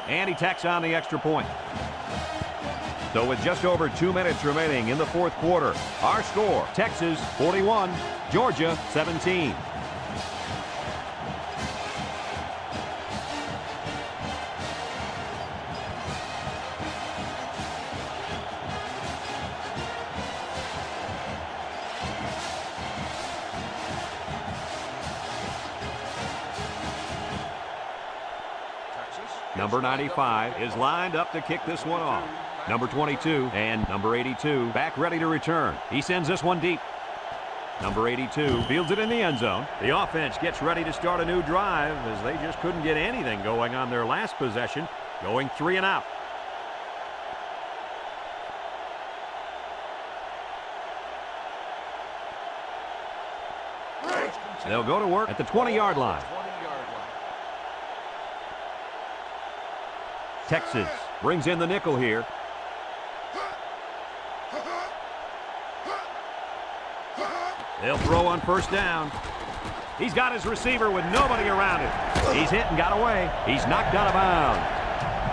And he tacks on the extra point. So with just over 2 minutes remaining in the 4th quarter, our score, Texas 41, Georgia 17. Number 95 is lined up to kick this one off. Number 22 and number 82 back ready to return. He sends this one deep. Number 82 fields it in the end zone. The offense gets ready to start a new drive as they just couldn't get anything going on their last possession, going 3 and out. They'll go to work at the 20-yard line. Texas brings in the nickel here. They'll throw on first down. He's got his receiver with nobody around him. He's hit and got away. He's knocked out of bounds.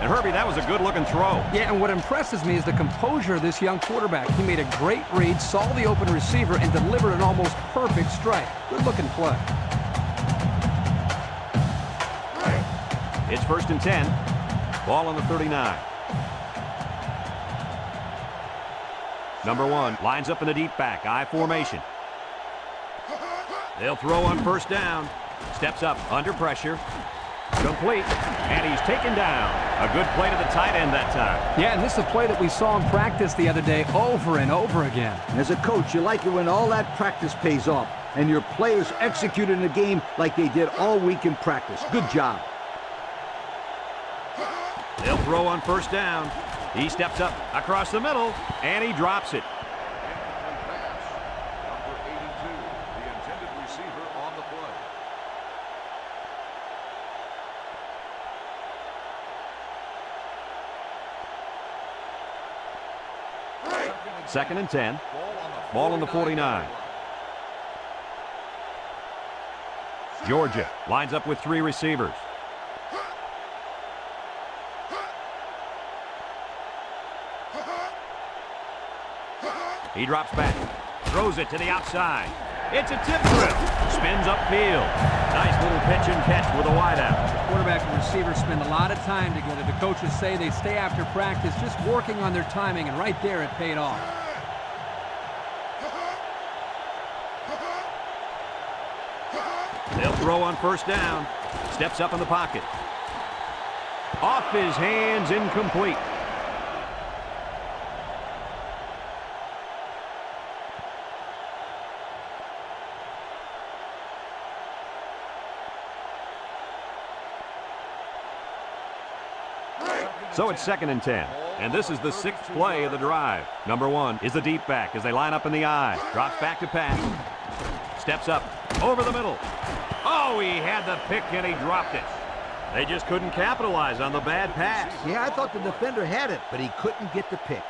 And Herbie, that was a good-looking throw.
Yeah, and what impresses me is the composure of this young quarterback. He made a great read, saw the open receiver, and delivered an almost perfect strike. Good-looking play.
It's 1st and 10. Ball on the 39. Number 1 lines up in the deep back, I formation. They'll throw on 1st down. Steps up under pressure. Complete. And he's taken down. A good play to the tight end that time.
Yeah, and this is a play that we saw in practice the other day over and over again.
As a coach, you like it when all that practice pays off and your players execute in the game like they did all week in practice. Good job.
They'll throw on 1st down. He steps up across the middle, and he drops it.
Incomplete pass. Number 82, the intended receiver on the play.
2nd and 10. Ball on the 49. Georgia lines up with 3 receivers. He drops back, throws it to the outside. It's a tip drill. Spins upfield. Nice little pitch and catch with a wideout.
The quarterback and receiver spend a lot of time together. The coaches say they stay after practice just working on their timing, and right there it paid off.
They'll throw on 1st down. Steps up in the pocket. Off his hands, incomplete. So it's 2nd and 10. And this is the 6th play of the drive. Number 1 is the deep back as they line up in the I. Drops back to pass. Steps up over the middle. Oh, he had the pick and he dropped it. They just couldn't capitalize on the bad pass.
Yeah, I thought the defender had it, but he couldn't get the pick.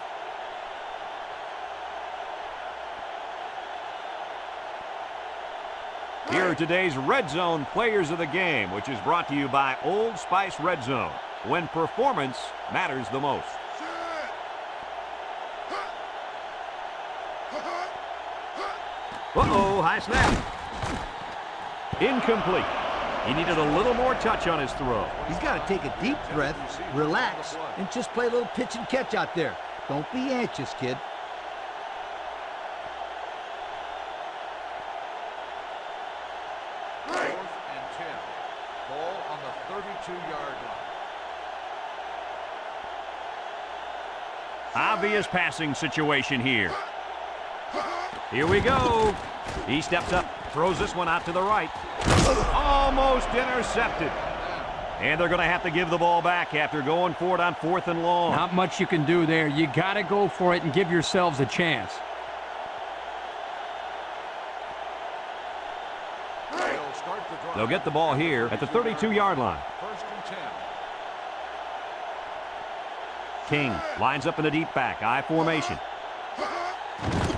Here are today's Red Zone Players of the Game, which is brought to you by Old Spice Red Zone, when performance matters the most. Uh-oh, high snap. Incomplete. He needed a little more touch on his throw.
He's got to take a deep breath, relax, and just play a little pitch and catch out there. Don't be anxious, kid.
Fourth and 10. Ball on the 32-yard line.
Obvious passing situation here. Here we go. He steps up, throws this one out to the right. Almost intercepted. And they're going to have to give the ball back after going for it on 4th and long.
Not much you can do there. You got to go for it and give yourselves a chance.
They'll get the ball here at the 32-yard line.
1st and 10.
King lines up in the deep back, I formation.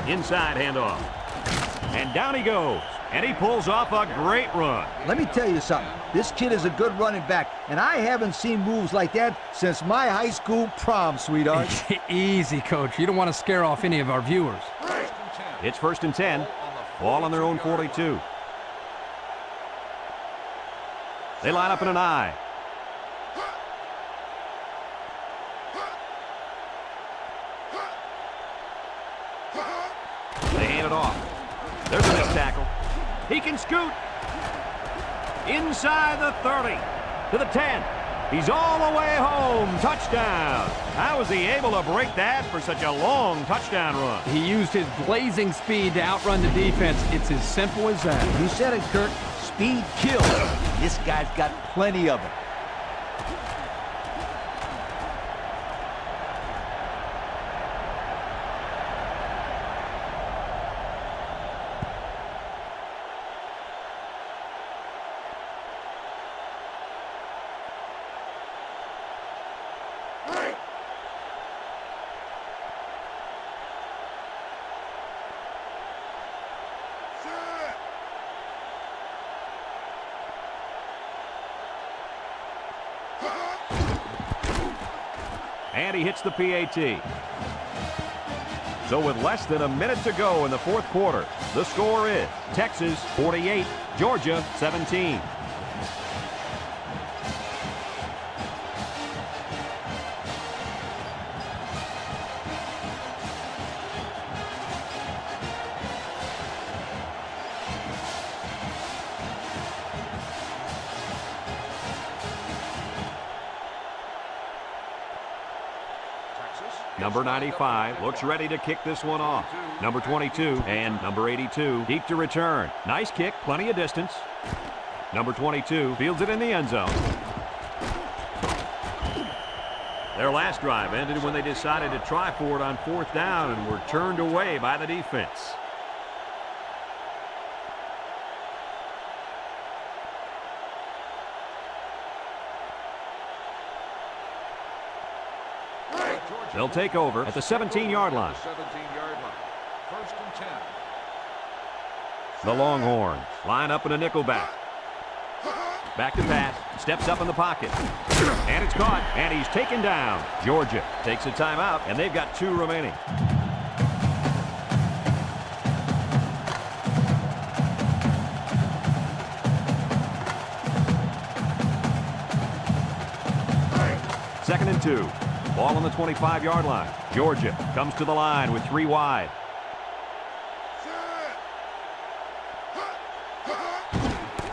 Inside handoff. And down he goes. And he pulls off a great run.
Let me tell you something. This kid is a good running back, and I haven't seen moves like that since my high school prom, sweetheart.
Easy, Coach. You don't want to scare off any of our viewers.
It's 1st and 10. Ball on their own 42. They line up in an I. They hand it off. There's a missed tackle. He can scoot. Inside the 30. To the 10. He's all the way home. Touchdown. How was he able to break that for such a long touchdown run?
He used his blazing speed to outrun the defense. It's as simple as that.
You said it, Kurt. Speed kills. This guy's got plenty of it.
And he hits the PAT. So with less than a minute to go in the fourth quarter, the score is Texas 48, Georgia 17. Number 95 looks ready to kick this one off. Number 22 and number 82 deep to return. Nice kick, plenty of distance. Number 22 fields it in the end zone. Their last drive ended when they decided to try for it on fourth down and were turned away by the defense. They'll take over at the 17-yard line.
First and 10.
The Longhorns line up in a nickel back. Back to pass, steps up in the pocket. And it's caught, and he's taken down. Georgia takes a timeout, and they've got 2 remaining. Second and 2. Ball on the 25-yard line. Georgia comes to the line with 3 wide.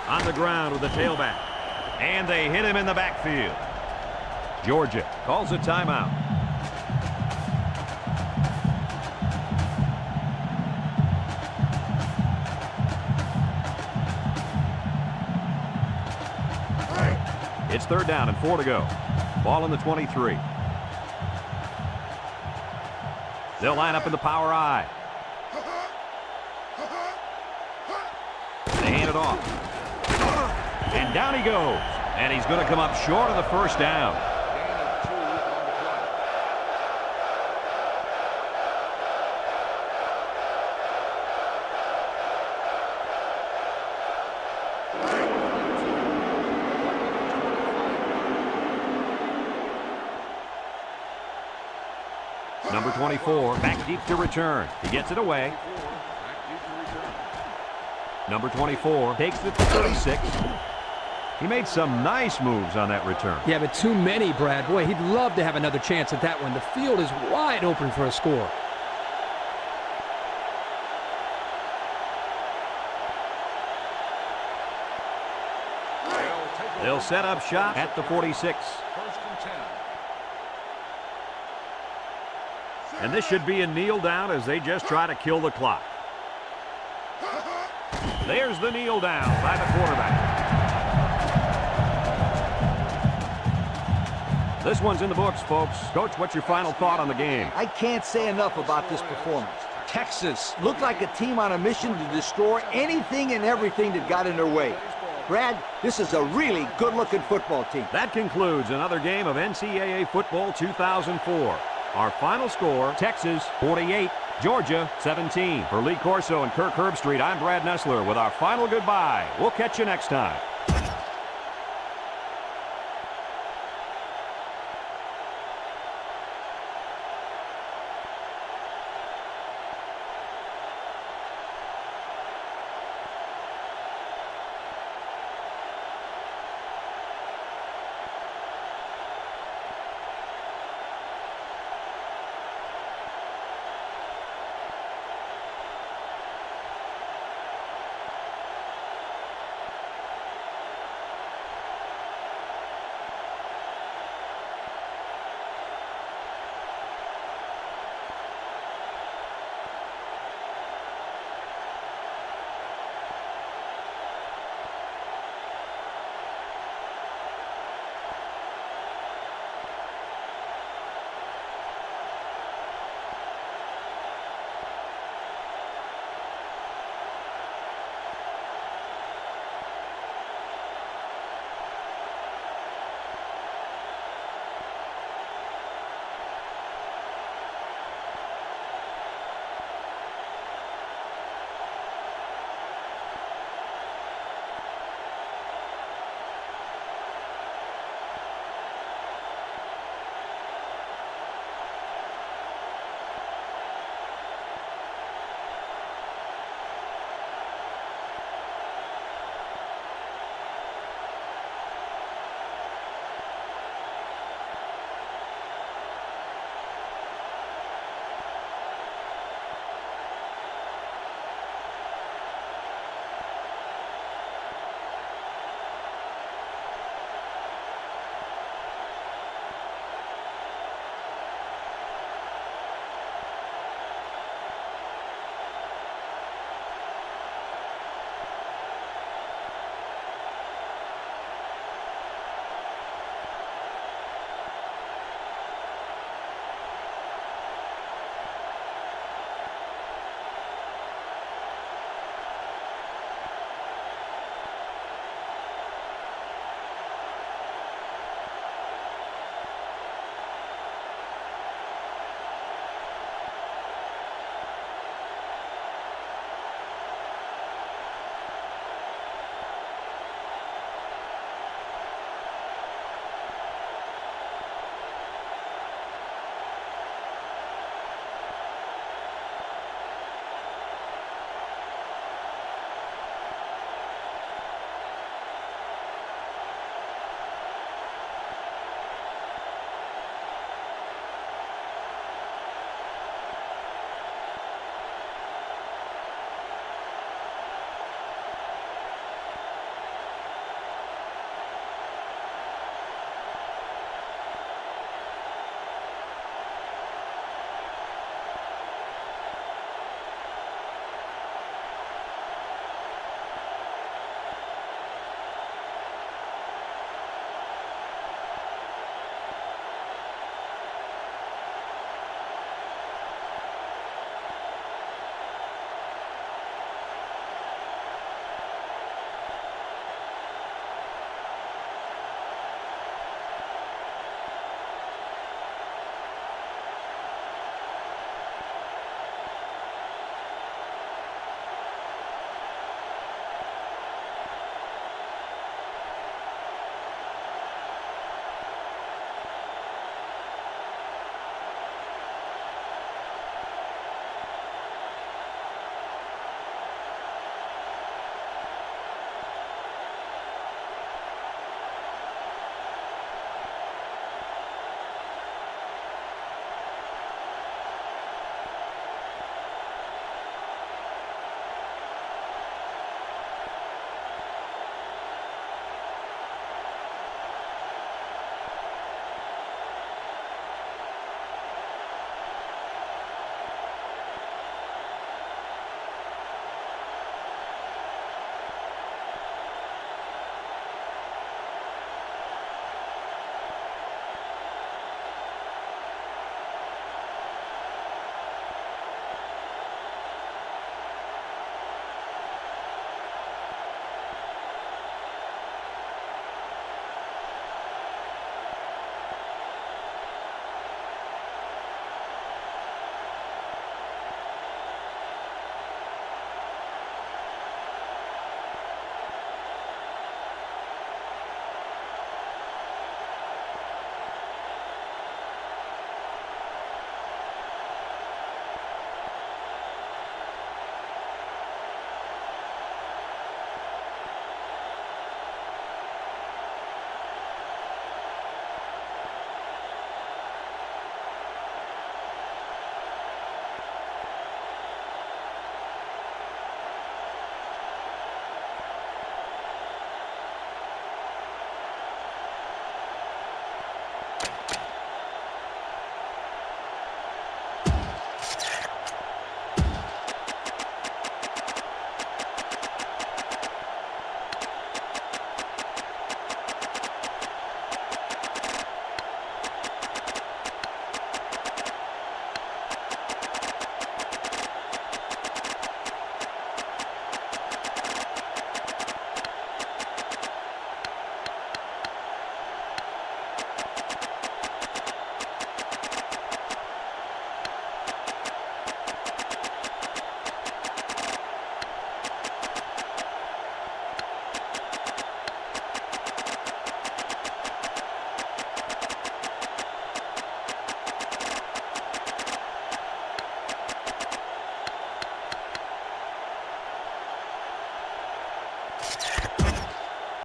On the ground with the tailback. And they hit him in the backfield. Georgia calls a timeout. It's third down and 4 to go. Ball on the 23. They'll line up in the power I. They hand it off. And down he goes. And he's going to come up short of the first down. Number 24, back deep to return. He gets it away. Number 24 takes it to 36. He made some nice moves on that return.
Yeah, but too many, Brad. Boy, he'd love to have another chance at that one. The field is wide open for a score.
They'll set up shop at the 46.
First and 10.
And this should be a kneel down as they just try to kill the clock. There's the kneel down by the quarterback. This one's in the books, folks. Coach, what's your final thought on the game?
I can't say enough about this performance. Texas looked like a team on a mission to destroy anything and everything that got in their way. Brad, this is a really good-looking football team.
That concludes another game of NCAA Football 2004. Our final score, Texas 48, Georgia 17. For Lee Corso and Kirk Herbstreit, I'm Brad Nessler with our final goodbye. We'll catch you next time.